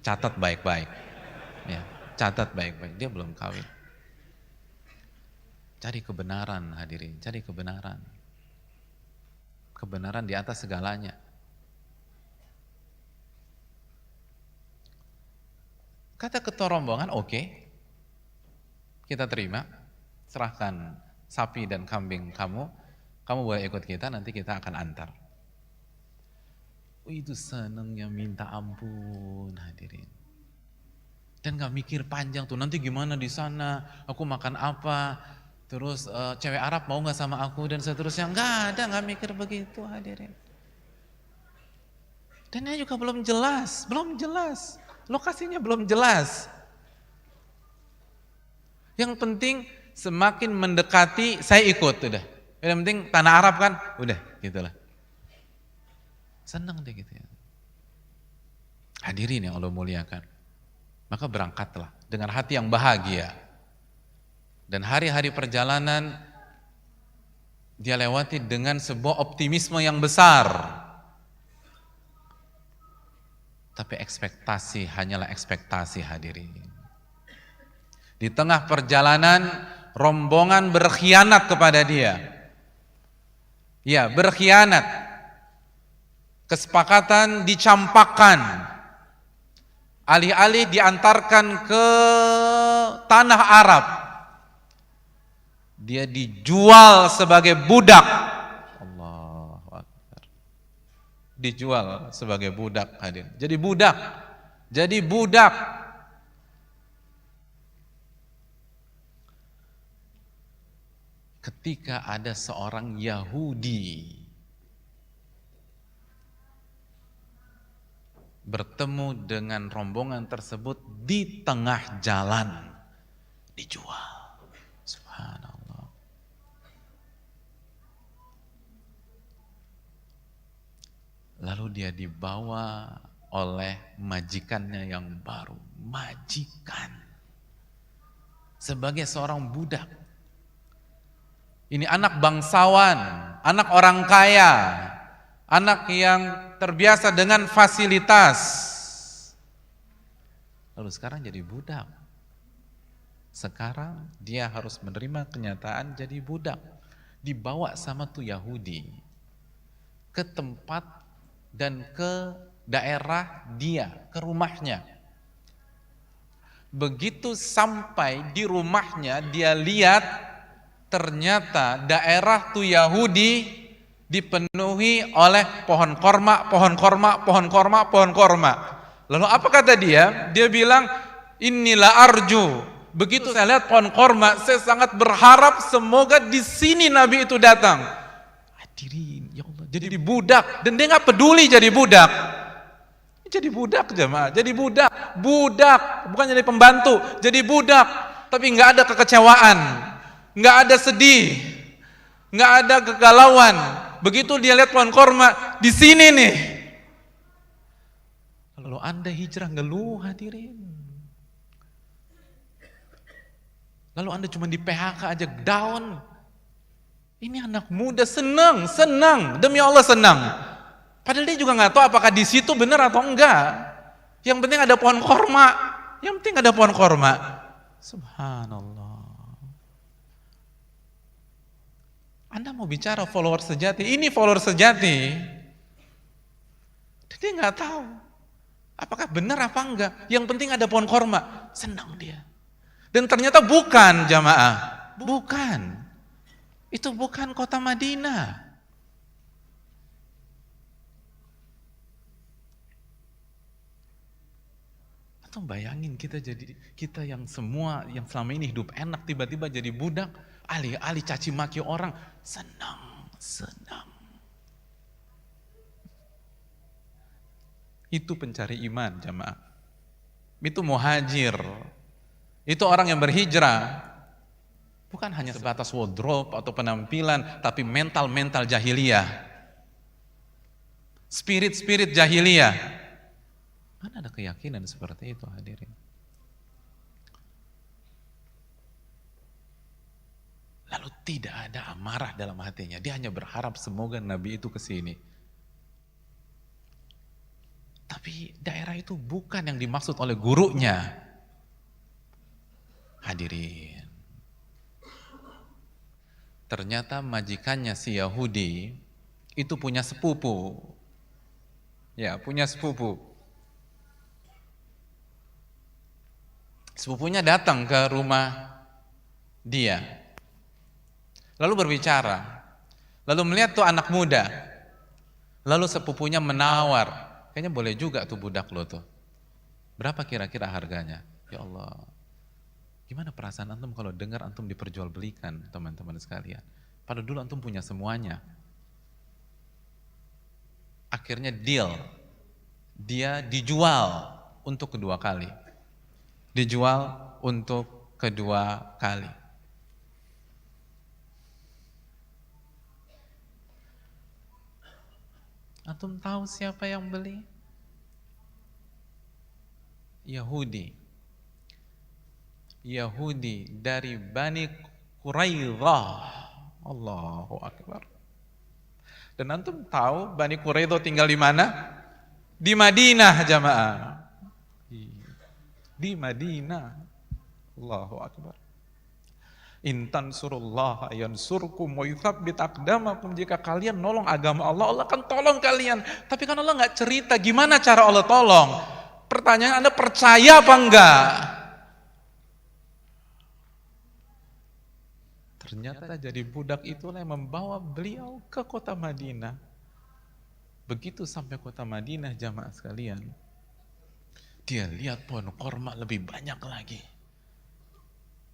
Catat baik-baik. Ya, catat baik-baik. Dia belum kawin. Cari kebenaran hadirin, cari kebenaran. Kebenaran di atas segalanya. Kata ketua rombongan, oke. Kita terima. Serahkan sapi dan kambing kamu boleh ikut kita, nanti kita akan antar. Itu senangnya minta ampun hadirin. Dan gak mikir panjang tuh, nanti gimana di sana, aku makan apa, terus cewek Arab mau gak sama aku dan seterusnya. Gak mikir begitu hadirin. Dan ini juga belum jelas, lokasinya belum jelas. Yang penting semakin mendekati saya ikut udah. Yang penting tanah Arab kan, udah gitulah. Senang deh gitu ya. Hadirin yang Allah muliakan. Maka berangkatlah dengan hati yang bahagia. Dan hari-hari perjalanan dia lewati dengan sebuah optimisme yang besar. Tapi ekspektasi hanyalah ekspektasi hadirin. Di tengah perjalanan rombongan berkhianat kepada dia. Ya, berkhianat. Kesepakatan dicampakkan. Alih-alih diantarkan ke tanah Arab, dia dijual sebagai budak. Allahu Akbar. Dijual sebagai budak hadirin. Jadi budak. Ketika ada seorang Yahudi bertemu dengan rombongan tersebut di tengah jalan, dijual. Subhanallah. Lalu dia dibawa oleh majikannya yang baru. Majikan. Sebagai seorang budak. Ini anak bangsawan, anak orang kaya, anak yang terbiasa dengan fasilitas. Lalu sekarang jadi budak. Sekarang dia harus menerima kenyataan jadi budak. Dibawa sama tuh Yahudi ke tempat dan ke daerah dia, ke rumahnya. Begitu sampai di rumahnya, dia lihat ternyata daerah tuh Yahudi dipenuhi oleh pohon korma, pohon korma, pohon korma, pohon korma. Lalu apa kata dia? Dia bilang, inilah arju. Begitu saya lihat pohon korma, saya sangat berharap semoga di sini Nabi itu datang. Hadirin, ya Allah, jadi budak. Dan dia nggak peduli jadi budak. Jadi budak jemaah, jadi budak. Budak, bukan jadi pembantu, jadi budak. Tapi nggak ada kekecewaan, nggak ada sedih, nggak ada kegalauan. Begitu dia lihat pohon korma di sini nih. Kalau Anda hijrah ngeluh hadirin. Lalu Anda cuma di PHK aja down. Ini anak muda senang, demi Allah senang. Padahal dia juga nggak tahu apakah di situ benar atau enggak. Yang penting ada pohon korma, yang penting ada pohon korma. Subhanallah. Anda mau bicara follower sejati, ini follower sejati. Dia nggak tahu apakah benar apa enggak. Yang penting ada pohon korma, senang dia. Dan ternyata bukan jamaah, bukan. Itu bukan kota Madinah. Atau bayangin kita yang semua yang selama ini hidup enak tiba-tiba jadi budak, alih-alih caci maki orang, senang. Itu pencari iman jamaah. Itu muhajir. Itu orang yang berhijrah. Bukan hanya sebatas wardrobe atau penampilan, tapi mental jahiliyah. Spirit jahiliyah. Mana ada keyakinan seperti itu hadirin? Lalu tidak ada amarah dalam hatinya. Dia hanya berharap semoga Nabi itu kesini. Tapi daerah itu bukan yang dimaksud oleh gurunya. Hadirin. Ternyata majikannya si Yahudi itu punya sepupu. Ya, punya sepupu. Sepupunya datang ke rumah dia. Lalu berbicara. Lalu melihat tuh anak muda. Lalu sepupunya menawar. Kayaknya boleh juga tuh budak lo tuh. Berapa kira-kira harganya? Ya Allah. Gimana perasaan antum kalau dengar antum diperjualbelikan, teman-teman sekalian? Padahal dulu antum punya semuanya. Akhirnya deal. Dia dijual untuk kedua kali. Dijual untuk kedua kali. Antum tahu siapa yang beli? Yahudi dari Bani Quraidah. Allahu Akbar. Dan antum tahu Bani Quraidah tinggal di mana? Di Madinah jamaah. Di Madinah. Allahu Akbar. Intan surullah yansurkum wa yuthabbit aqdamakum. Jika kalian nolong agama Allah, Allah akan tolong kalian. Tapi kan Allah nggak cerita gimana cara Allah tolong. Pertanyaan Anda, percaya apa enggak? Ternyata jadi budak itulah yang membawa beliau ke kota Madinah. Begitu sampai kota Madinah jamaah sekalian, dia lihat pohon korma lebih banyak lagi.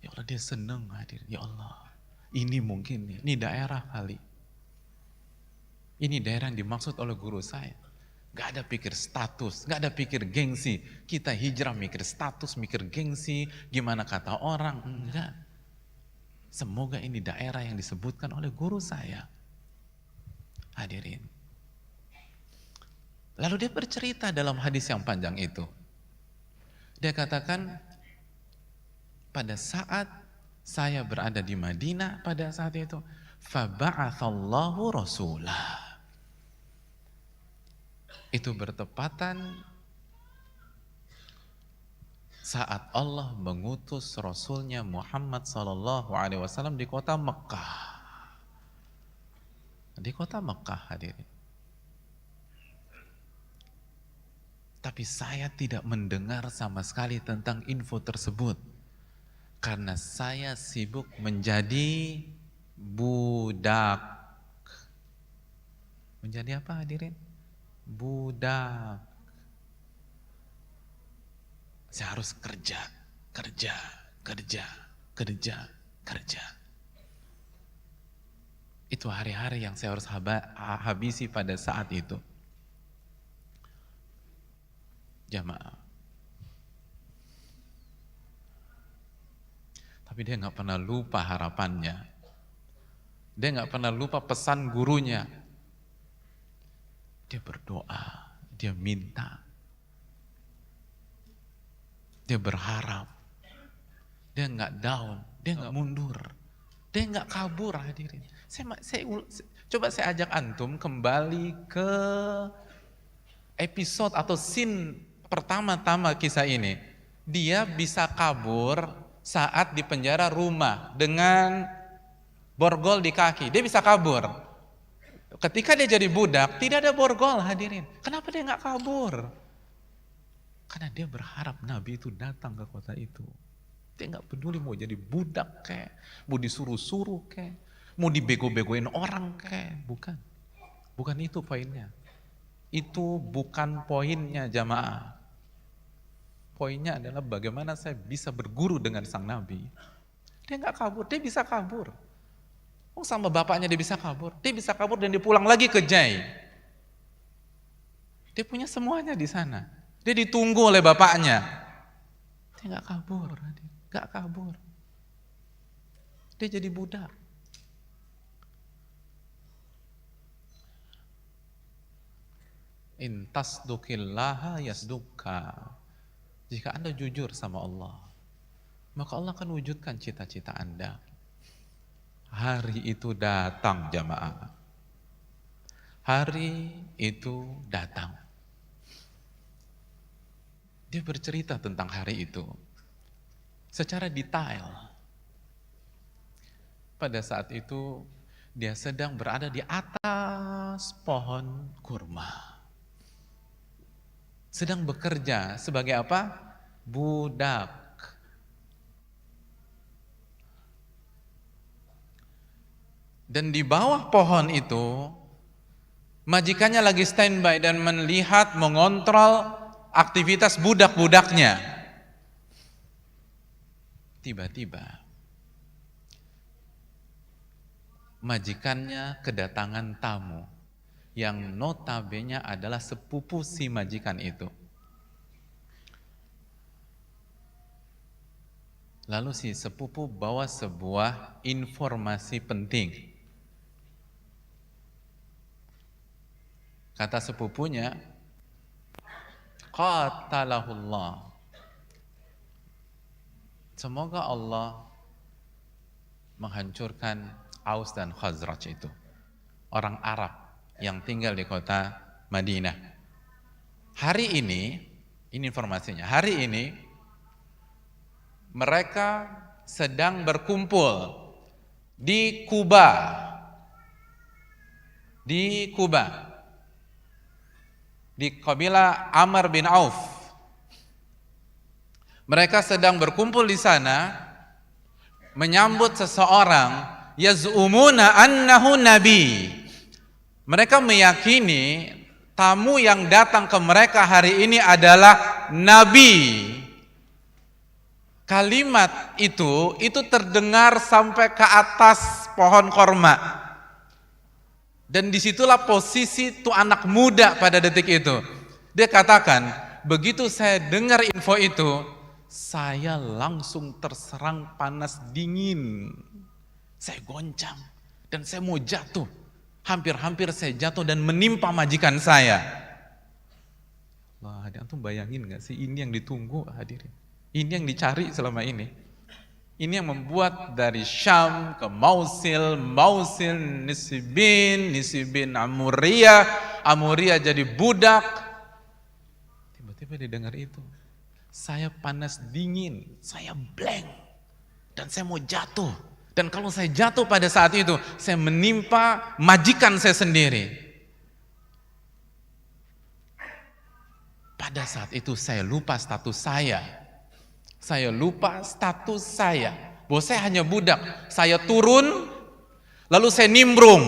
Ya Allah, dia senang hadir. Ya Allah, ini mungkin ini daerah kali. Ini daerah yang dimaksud oleh guru saya. Gak ada pikir status, gak ada pikir gengsi. Kita hijrah mikir status, mikir gengsi, gimana kata orang, enggak. Semoga ini daerah yang disebutkan oleh guru saya. Hadirin. Lalu dia bercerita dalam hadis yang panjang itu. Dia katakan, pada saat saya berada di Madinah pada saat itu, faba'athallahu rasulah. Itu bertepatan saat Allah mengutus Rasulnya Muhammad SAW di kota Mekah. Di kota Mekah, hadirin. Tapi saya tidak mendengar sama sekali tentang info tersebut. Karena saya sibuk menjadi budak. Menjadi apa, hadirin? Budak. Saya harus kerja. Itu hari-hari yang saya harus habisi pada saat itu. Jamaah. Tapi dia nggak pernah lupa harapannya. Dia nggak pernah lupa pesan gurunya. Dia berdoa, dia minta, dia berharap, dia nggak down, dia nggak mundur, dia nggak kabur, hadirin. Coba saya ajak antum kembali ke episode atau scene pertama-tama kisah ini. Dia bisa kabur saat di penjara rumah dengan borgol di kaki, dia bisa kabur. Ketika dia jadi budak, tidak ada borgol, hadirin. Kenapa dia nggak kabur? Karena dia berharap Nabi itu datang ke kota itu. Dia nggak peduli mau jadi budak kayak, mau disuruh-suruh kayak, mau dibego-begoin orang kayak, bukan itu poinnya. Itu bukan poinnya, jamaah. Poinnya adalah bagaimana saya bisa berguru dengan sang Nabi. Dia nggak kabur, dia bisa kabur. Oh, sama bapaknya dia bisa kabur dan dia pulang lagi ke Jai. Dia punya semuanya di sana. Dia ditunggu oleh bapaknya. Dia nggak kabur. Dia jadi budak. In tasduqillaha yasduqka. Jika Anda jujur sama Allah, maka Allah akan wujudkan cita-cita Anda. Hari itu datang, jamaah. Hari itu datang. Dia bercerita tentang hari itu secara detail. Pada saat itu dia sedang berada di atas pohon kurma. Sedang bekerja sebagai apa? Budak. Dan di bawah pohon itu, majikannya lagi standby dan melihat, mengontrol aktivitas budak-budaknya. Tiba-tiba, majikannya kedatangan tamu yang notabene adalah sepupu si majikan itu. Lalu si sepupu bawa sebuah informasi penting. Kata sepupunya, qatalahullah. Semoga Allah menghancurkan Aus dan Khazraj itu. Orang Arab yang tinggal di kota Madinah. Hari ini informasinya, hari ini mereka sedang berkumpul di Kuba. Di kabilah Amr bin Auf. Mereka sedang berkumpul di sana menyambut seseorang yaz'umuna annahu nabi. Mereka meyakini tamu yang datang ke mereka hari ini adalah nabi. Kalimat itu terdengar sampai ke atas pohon korma. Dan disitulah posisi tuh anak muda pada detik itu. Dia katakan, begitu saya dengar info itu, saya langsung terserang panas dingin. Saya goncang dan saya mau jatuh. Hampir-hampir saya jatuh dan menimpa majikan saya. Wah, antum bayangin gak sih, ini yang ditunggu hadirin. Ini yang dicari selama ini. Ini yang membuat dari Syam ke Mausil, Mausil Nisibin Amuria jadi budak. Tiba-tiba didengar itu. Saya panas dingin, saya blank. Dan saya mau jatuh. Dan kalau saya jatuh pada saat itu, saya menimpa majikan saya sendiri. Pada saat itu saya lupa status saya. Saya lupa status saya. Bahwa saya hanya budak. Saya turun, lalu saya nimbrung.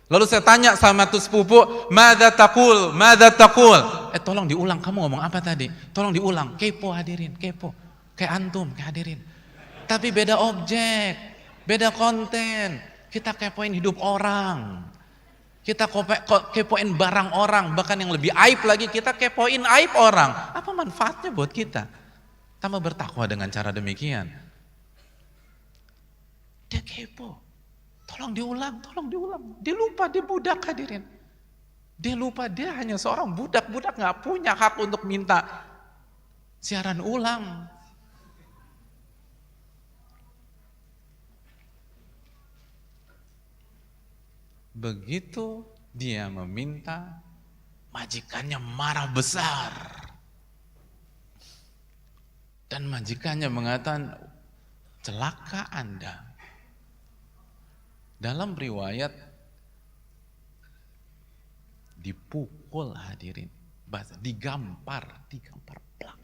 Lalu saya tanya sama tuh sepupu, "Madza taqul? Madza taqul?" Tolong diulang, kamu ngomong apa tadi? Tolong diulang. Kepo hadirin, kepo. Kayak antum, kayak hadirin. Tapi beda objek, beda konten. Kita kepoin hidup orang. Kita kepoin barang orang, bahkan yang lebih aib lagi kita kepoin aib orang. Apa manfaatnya buat kita? Tambah bertakwa dengan cara demikian. Dia kepo. Tolong diulang, tolong diulang. Dia lupa dia budak hadirin. Dia lupa dia hanya seorang budak. Budak gak punya hak untuk minta siaran ulang. Begitu dia meminta, majikannya marah besar. Dan majikannya mengatakan, celaka Anda. Dalam riwayat, dipukul hadirin, digampar plak.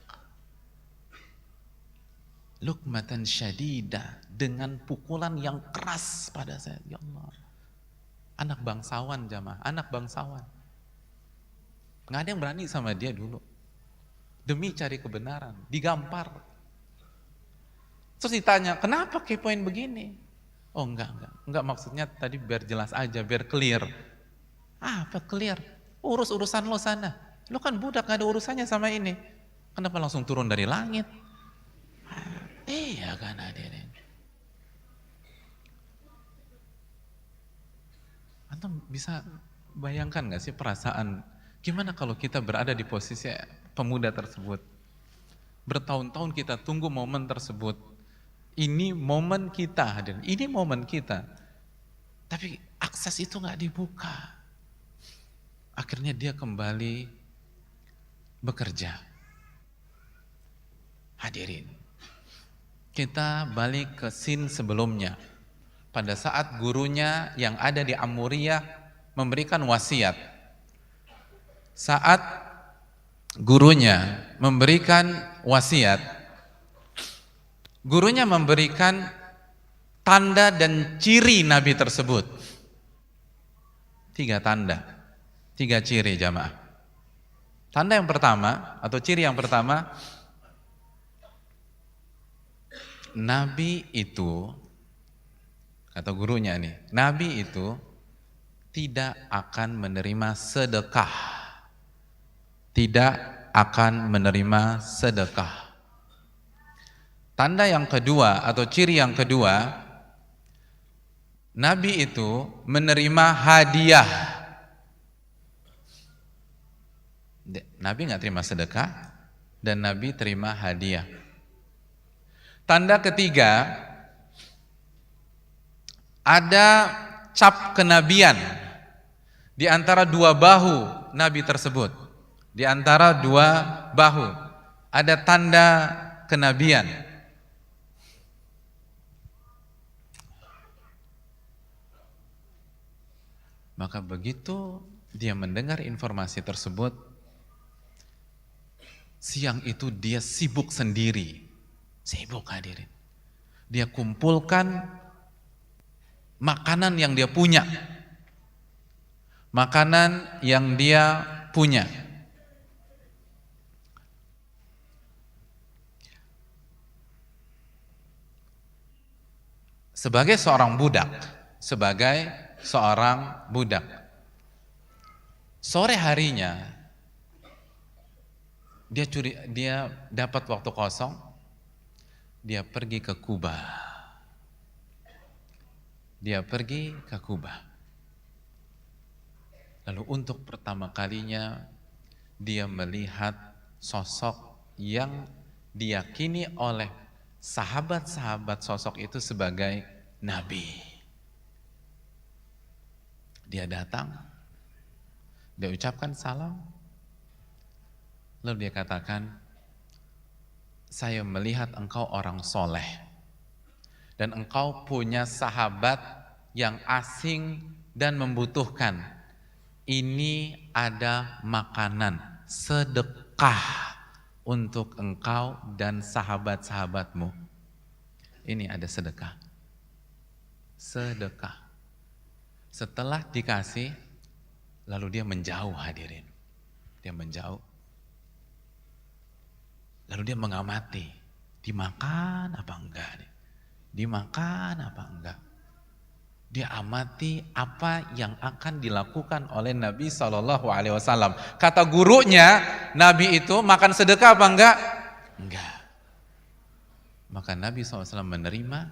Lukmatan syadidah, dengan pukulan yang keras pada saya. Ya Allah. Anak bangsawan jamaah, anak bangsawan. Nggak ada yang berani sama dia dulu. Demi cari kebenaran, digampar. Terus ditanya, kenapa kepoin begini? Oh enggak maksudnya tadi biar jelas aja, biar clear. Apa clear? Urus urusan lo sana. Lo kan budak, gak ada urusannya sama ini. Kenapa langsung turun dari langit? Iya kan hadirin. Antum bisa bayangkan gak sih perasaan, gimana kalau kita berada di posisi pemuda tersebut? Bertahun-tahun kita tunggu momen tersebut. Ini momen kita hadirin, ini momen kita. Tapi akses itu gak dibuka. Akhirnya dia kembali bekerja. Hadirin, kita balik ke scene sebelumnya. Pada saat gurunya yang ada di Amuriyah memberikan wasiat. Saat gurunya memberikan wasiat, gurunya memberikan tanda dan ciri Nabi tersebut. 3 tanda, 3 ciri jamaah. Tanda yang pertama atau ciri yang pertama, Nabi itu, kata gurunya nih, Nabi itu tidak akan menerima sedekah. Tidak akan menerima sedekah. Tanda yang kedua atau ciri yang kedua, Nabi itu menerima hadiah. Nabi nggak terima sedekah dan Nabi terima hadiah. Tanda ketiga, ada cap kenabian di antara 2 bahu Nabi tersebut. Di antara 2 bahu ada tanda kenabian. Maka begitu dia mendengar informasi tersebut, siang itu dia sibuk sendiri. Sibuk hadirin. Dia kumpulkan makanan yang dia punya. Makanan yang dia punya. Sebagai seorang budak, sebagai seorang budak. Sore harinya dia dapat waktu kosong, dia pergi ke Kuba. Lalu untuk pertama kalinya dia melihat sosok yang diyakini oleh sahabat-sahabat sosok itu sebagai nabi. Dia datang, dia ucapkan salam, lalu dia katakan, saya melihat engkau orang soleh dan engkau punya sahabat yang asing dan membutuhkan. Ini ada makanan sedekah untuk engkau dan sahabat-sahabatmu. Ini ada sedekah. Setelah dikasih, lalu dia menjauh, hadirin. Dia menjauh. Lalu dia mengamati, dimakan apa enggak nih? Dimakan apa enggak? Dia amati apa yang akan dilakukan oleh Nabi SAW. Kata gurunya, Nabi itu makan sedekah apa enggak? Enggak. Maka Nabi SAW menerima,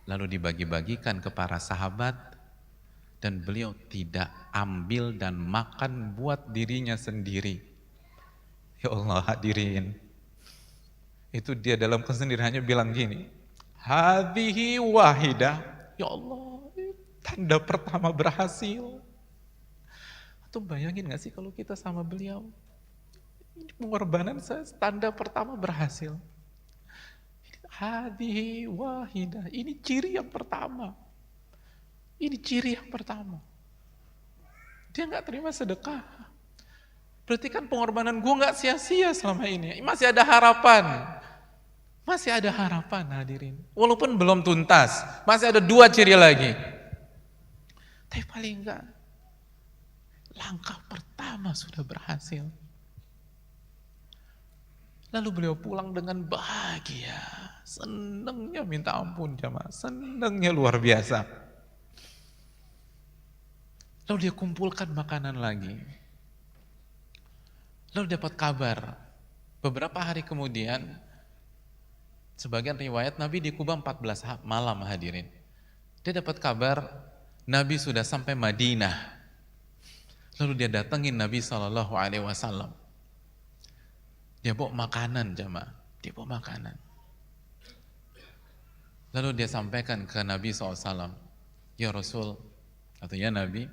lalu dibagi-bagikan ke para sahabat, dan beliau tidak ambil dan makan buat dirinya sendiri. Ya Allah, hadirin. Itu dia dalam kesendiriannya bilang gini, hadhihi wahidah. Ya Allah, tanda pertama berhasil. Atau bayangin gak sih kalau kita sama beliau? Ini pengorbanan saya, tanda pertama berhasil. Hadhihi wahidah. Ini ciri yang pertama. Dia gak terima sedekah. Berarti kan pengorbanan gue gak sia-sia selama ini. Masih ada harapan, hadirin. Walaupun belum tuntas, masih ada 2 ciri lagi. Tapi paling enggak, langkah pertama sudah berhasil. Lalu beliau pulang dengan bahagia. Senangnya minta ampun jamaah, senangnya luar biasa. Lalu dia kumpulkan makanan lagi. Lalu dapat kabar, beberapa hari kemudian, sebagian riwayat Nabi di Kuba 14 malam, hadirin. Dia dapat kabar Nabi sudah sampai Madinah. Lalu dia datengin Nabi SAW. Dia bawa makanan jamaah, Lalu dia sampaikan ke Nabi SAW, ya Rasul, atau ya Nabi,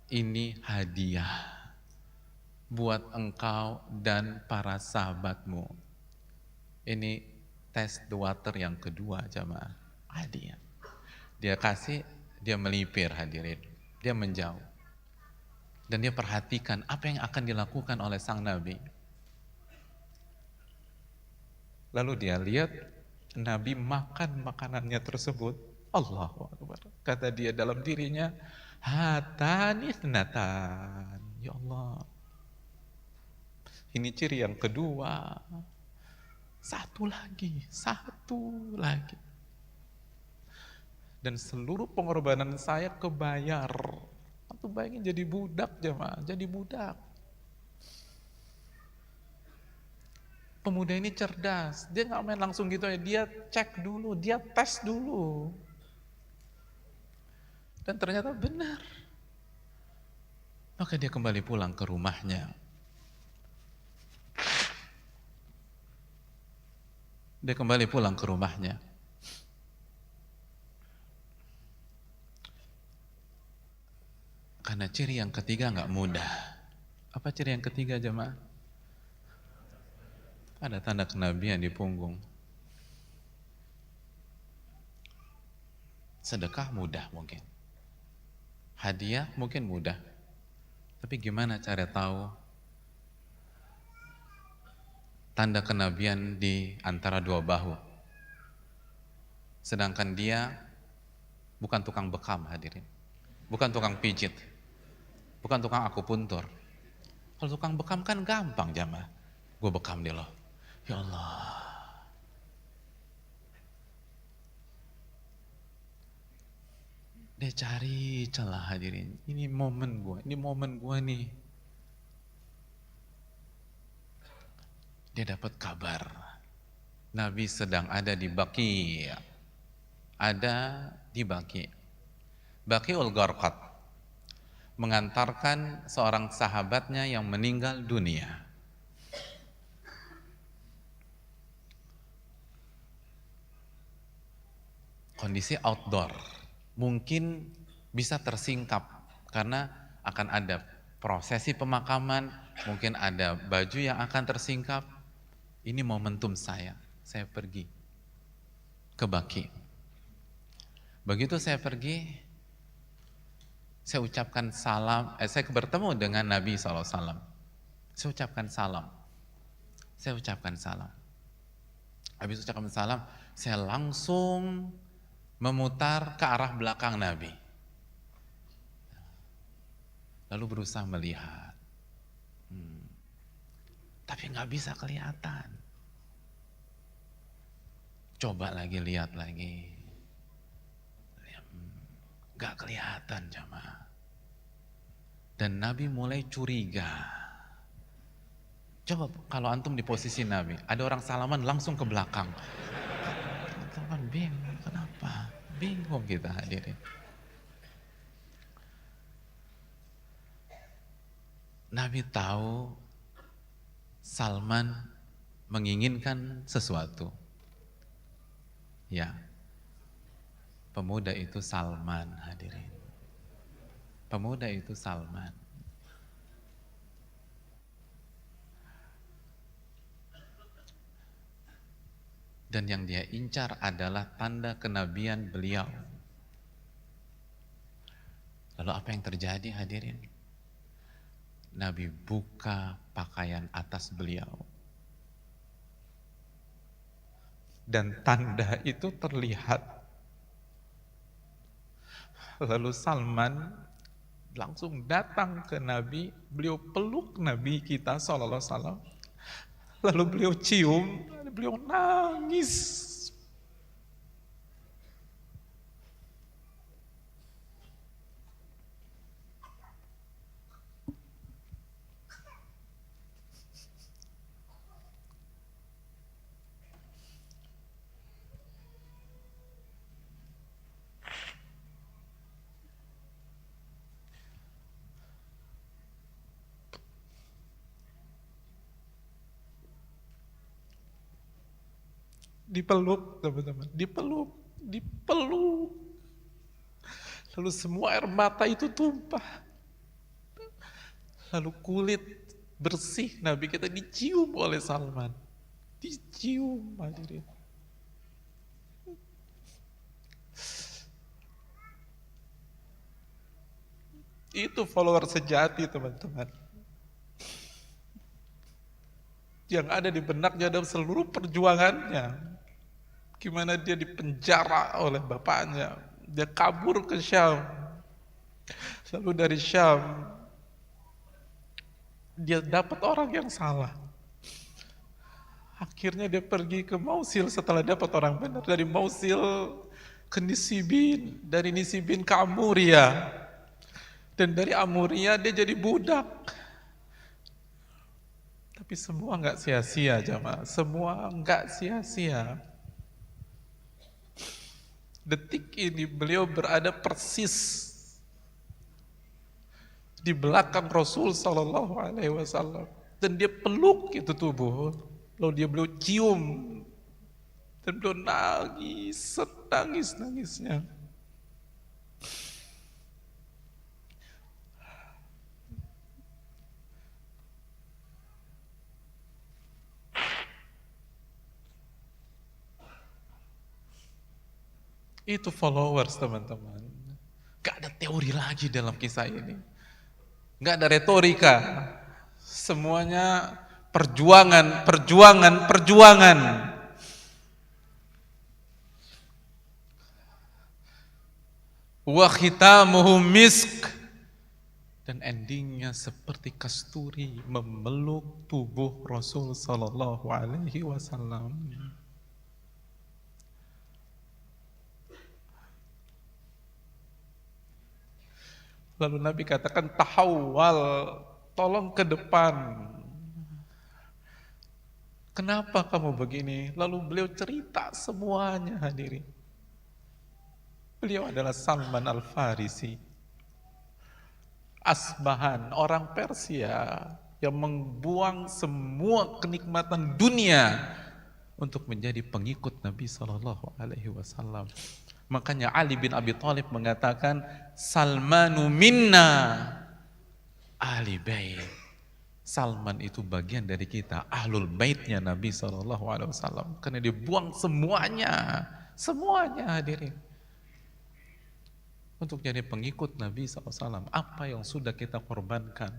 ini hadiah buat engkau dan para sahabatmu. Ini test the water yang kedua jamaah, hadiah. Dia kasih, dia melipir, hadirin. Dia menjauh. Dan dia perhatikan apa yang akan dilakukan oleh sang Nabi. Lalu dia lihat Nabi makan makanannya tersebut. Allahu Akbar. Kata dia dalam dirinya, hatani thnatan. Ya Allah. Ini ciri yang kedua. Satu lagi. Dan seluruh pengorbanan saya kebayar. Atau bayangin jadi budak jemaah, jadi budak. Pemuda ini cerdas, dia nggak main langsung gitu ya, dia cek dulu, dia tes dulu. Dan ternyata benar. Maka dia kembali pulang ke rumahnya. Karena ciri yang ketiga nggak mudah. Apa ciri yang ketiga jemaah? Ada tanda kenabian di punggung. Sedekah mudah mungkin. Hadiah mungkin mudah. Tapi gimana cara tahu tanda kenabian di antara 2 bahu? Sedangkan dia bukan tukang bekam, hadirin. Bukan tukang pijit. Bukan tukang akupuntur. Kalau tukang bekam kan gampang jamaah. Gue bekam dia loh. Ya Allah. Dia cari celah hadirin. Ini momen gua nih. Dia dapat kabar Nabi sedang ada di Baqi. Ada di Baqi. Baqiul Gharqad, mengantarkan seorang sahabatnya yang meninggal dunia. Kondisi outdoor, mungkin bisa tersingkap karena akan ada prosesi pemakaman, mungkin ada baju yang akan tersingkap. Ini momentum saya pergi ke Baqi. Begitu saya pergi, saya ucapkan salam, saya bertemu dengan Nabi SAW. Saya ucapkan salam. Habis ucapkan salam, saya langsung memutar ke arah belakang Nabi. Lalu berusaha melihat. Tapi nggak bisa kelihatan. Coba lagi, lihat lagi. Nggak kelihatan jamaah. Dan Nabi mulai curiga. Coba kalau antum di posisi Nabi, ada orang salaman langsung ke belakang. Teman bingung, kenapa? Bingung kita hadirin. Nabi tahu Salman menginginkan sesuatu. Ya, pemuda itu Salman hadirin. Pemuda itu Salman. Dan yang dia incar adalah tanda kenabian beliau. Lalu apa yang terjadi hadirin? Nabi buka pakaian atas beliau. Dan tanda itu terlihat. Lalu Salman langsung datang ke Nabi, beliau peluk Nabi kita SAW. Lalu beliau cium, beliau nangis. Dipeluk teman-teman, dipeluk. Lalu semua air mata itu tumpah. Lalu kulit bersih Nabi kita dicium oleh Salman. Dicium hadirin. Itu follower sejati teman-teman. Yang ada di benaknya dalam seluruh perjuangannya. Gimana dia dipenjara oleh bapaknya, dia kabur ke Syam, lalu dari Syam dia dapat orang yang salah, akhirnya dia pergi ke Mausil setelah dapat orang benar, dari Mausil ke Nisibin, dari Nisibin ke Amuria, dan dari Amuria dia jadi budak. Tapi semua nggak sia-sia jamaah, semua nggak sia-sia. Detik ini beliau berada persis di belakang Rasul Sallallahu Alaihi Wasallam dan dia peluk itu tubuh, lalu beliau cium dan beliau nangis, setangis-nangisnya. Itu followers teman-teman. Gak ada teori lagi dalam kisah ini. Gak ada retorika. Semuanya perjuangan. Wa khitamuhu misk. Dan endingnya seperti kasturi memeluk tubuh Rasul Sallallahu Alaihi Wasallam. Lalu Nabi katakan tahawwal, tolong ke depan. Kenapa kamu begini? Lalu beliau cerita semuanya, hadirin. Beliau adalah Salman Al-Farisi, Asbahan, orang Persia yang membuang semua kenikmatan dunia untuk menjadi pengikut Nabi Shallallahu Alaihi Wasallam. Makanya Ali bin Abi Thalib mengatakan, Salmanu minna ahli bait. Salman itu bagian dari kita, ahlul baitnya Nabi Shallallahu Alaihi Wasallam. Karena dia buang semuanya, semuanya, hadirin, untuk jadi pengikut Nabi SAW. Apa yang sudah kita korbankan?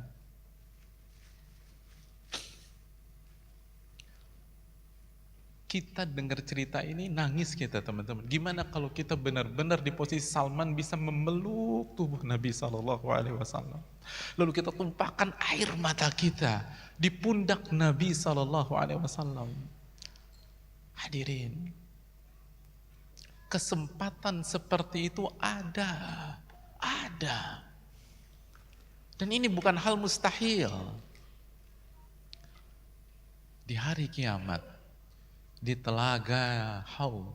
Kita dengar cerita ini nangis kita, teman-teman. Gimana kalau kita benar-benar di posisi Salman, bisa memeluk tubuh Nabi SAW, lalu kita tumpahkan air mata kita di pundak Nabi SAW. Hadirin, kesempatan seperti itu ada. Dan ini bukan hal mustahil. Di hari kiamat, di telaga Haud,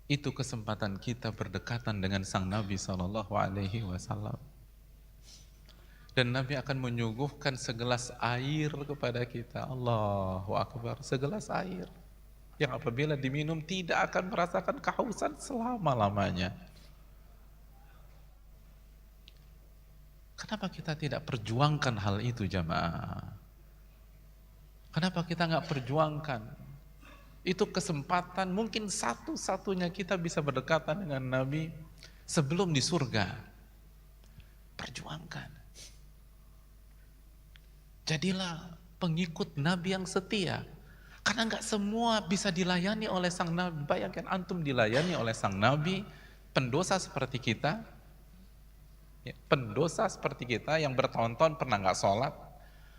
itu kesempatan kita berdekatan dengan sang Nabi Sallallahu Alaihi Wasallam. Dan Nabi akan menyuguhkan segelas air kepada kita. Allahu Akbar, segelas air yang apabila diminum tidak akan merasakan kehausan selama-lamanya. Kenapa kita tidak perjuangkan hal itu, jamaah? Kenapa kita nggak perjuangkan? Itu kesempatan mungkin satu-satunya kita bisa berdekatan dengan Nabi sebelum di surga. Perjuangkan. Jadilah pengikut Nabi yang setia. Karena nggak semua bisa dilayani oleh sang Nabi. Bayangkan antum dilayani oleh sang Nabi, pendosa seperti kita. Pendosa seperti kita yang bertahun-tahun pernah nggak sholat,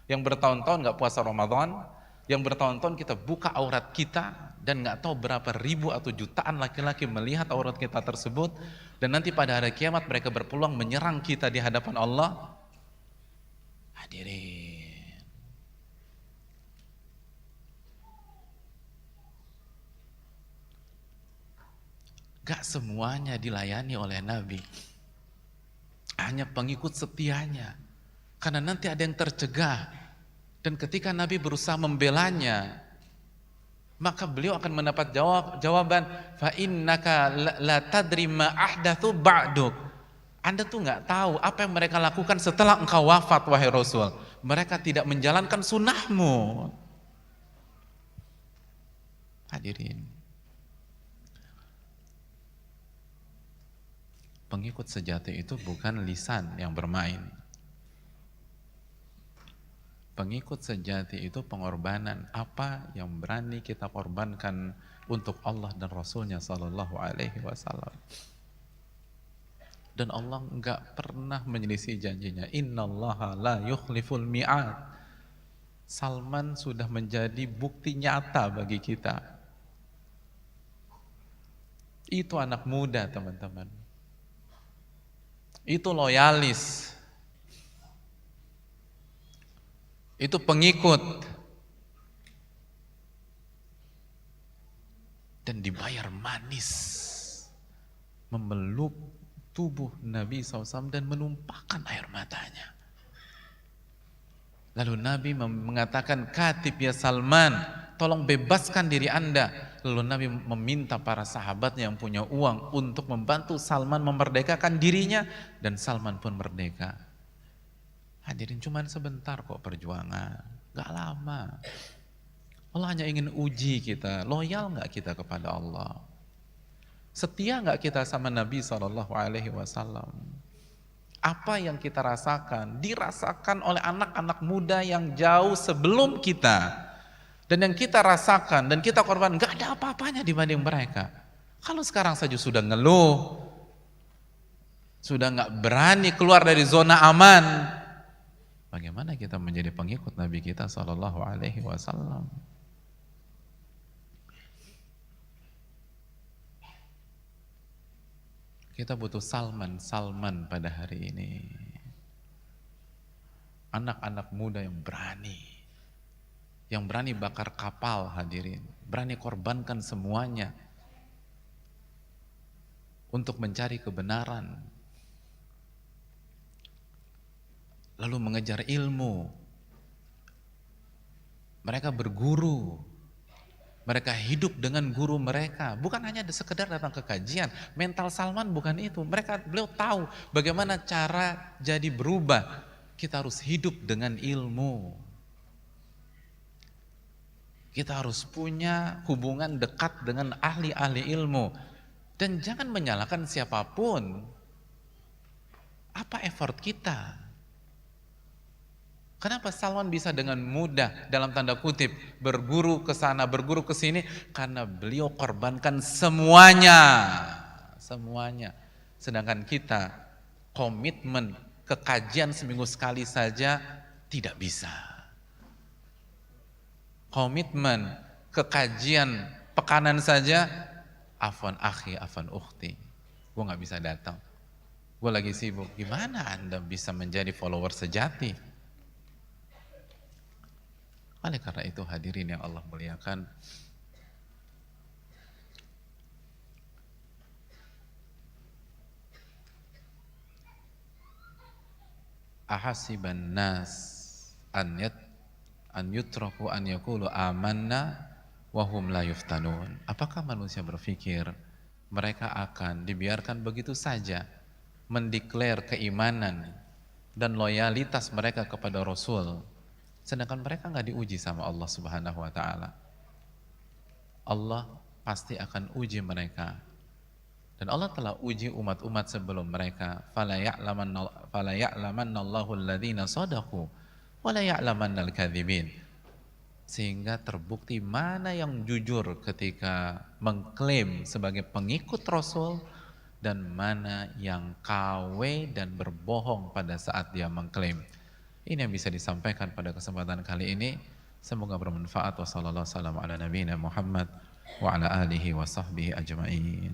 yang bertahun-tahun nggak puasa Ramadan, yang bertahun-tahun kita buka aurat kita dan nggak tahu berapa ribu atau jutaan laki-laki melihat aurat kita tersebut, dan nanti pada hari kiamat mereka berpeluang menyerang kita di hadapan Allah. Hadirin, gak semuanya dilayani oleh Nabi, hanya pengikut setianya. Karena nanti ada yang tercegah, dan ketika Nabi berusaha membelanya, maka beliau akan mendapat jawaban, fa innaka la tadri ma ahdatsu ba'duk. Anda tuh nggak tahu apa yang mereka lakukan setelah engkau wafat, wahai Rasul. Mereka tidak menjalankan sunnahmu. Hadirin, pengikut sejati itu bukan lisan yang bermain. Pengikut sejati itu pengorbanan. Apa yang berani kita korbankan untuk Allah dan Rasulnya Sallallahu Alaihi Wasallam. Dan Allah enggak pernah menyelisih janjinya. Innallaha la yukhliful mi'ad. Salman sudah menjadi bukti nyata bagi kita. Itu anak muda, teman-teman. Itu loyalis, itu pengikut, dan dibayar manis, memeluk tubuh Nabi SAW dan menumpahkan air matanya. Lalu Nabi mengatakan, katib ya Salman, tolong bebaskan diri Anda. Lalu Nabi meminta para sahabatnya yang punya uang untuk membantu Salman memerdekakan dirinya, dan Salman pun merdeka. Hadirin, cuman sebentar kok perjuangan, gak lama. Allah hanya ingin uji kita, loyal gak kita kepada Allah? Setia gak kita sama Nabi SAW? Apa yang kita rasakan, dirasakan oleh anak-anak muda yang jauh sebelum kita. Dan yang kita rasakan dan kita korban gak ada apa-apanya dibanding mereka. Kalau sekarang saja sudah ngeluh, sudah gak berani keluar dari zona aman, bagaimana kita menjadi pengikut Nabi kita Sallallahu Alaihi Wasallam? Kita butuh Salman pada hari ini. Anak-anak muda yang berani bakar kapal, hadirin, berani korbankan semuanya untuk mencari kebenaran, lalu mengejar ilmu. Mereka berguru, mereka hidup dengan guru mereka, bukan hanya sekedar datang ke kajian. Mental Salman bukan itu. Beliau tahu bagaimana cara jadi berubah. Kita harus hidup dengan ilmu. Kita harus punya hubungan dekat dengan ahli-ahli ilmu. Dan jangan menyalahkan siapapun. Apa effort kita? Kenapa Salman bisa dengan mudah, dalam tanda kutip, berguru ke sana, berguru ke sini? Karena beliau korbankan semuanya. Semuanya. Sedangkan kita komitmen ke kajian seminggu sekali saja tidak bisa. Komitmen ke kajian pekanan saja, afwan akhi, afwan ukhti, gue gak bisa datang, gue lagi sibuk. Gimana Anda bisa menjadi follower sejati? Oleh karena itu hadirin yang Allah muliakan, ahasiban nas an yutraku an yaqulu amanna wa hum la yuftanun. Apakah manusia berpikir mereka akan dibiarkan begitu saja mendeklar keimanan dan loyalitas mereka kepada Rasul, sedangkan mereka nggak diuji sama Allah Subhanahu wa taala? Allah pasti akan uji mereka. Dan Allah telah uji umat-umat sebelum mereka. Fala ya'lamannallahu alladhina shadaqu wa la ya'lamannal kadzibin. Sehingga terbukti mana yang jujur ketika mengklaim sebagai pengikut Rasul dan mana yang KW dan berbohong pada saat dia mengklaim. Ini yang bisa disampaikan pada kesempatan kali ini. Semoga bermanfaat. Wassallallahu wasallam ala nabiyina Muhammad wa ala alihi wa sahbihi ajma'in.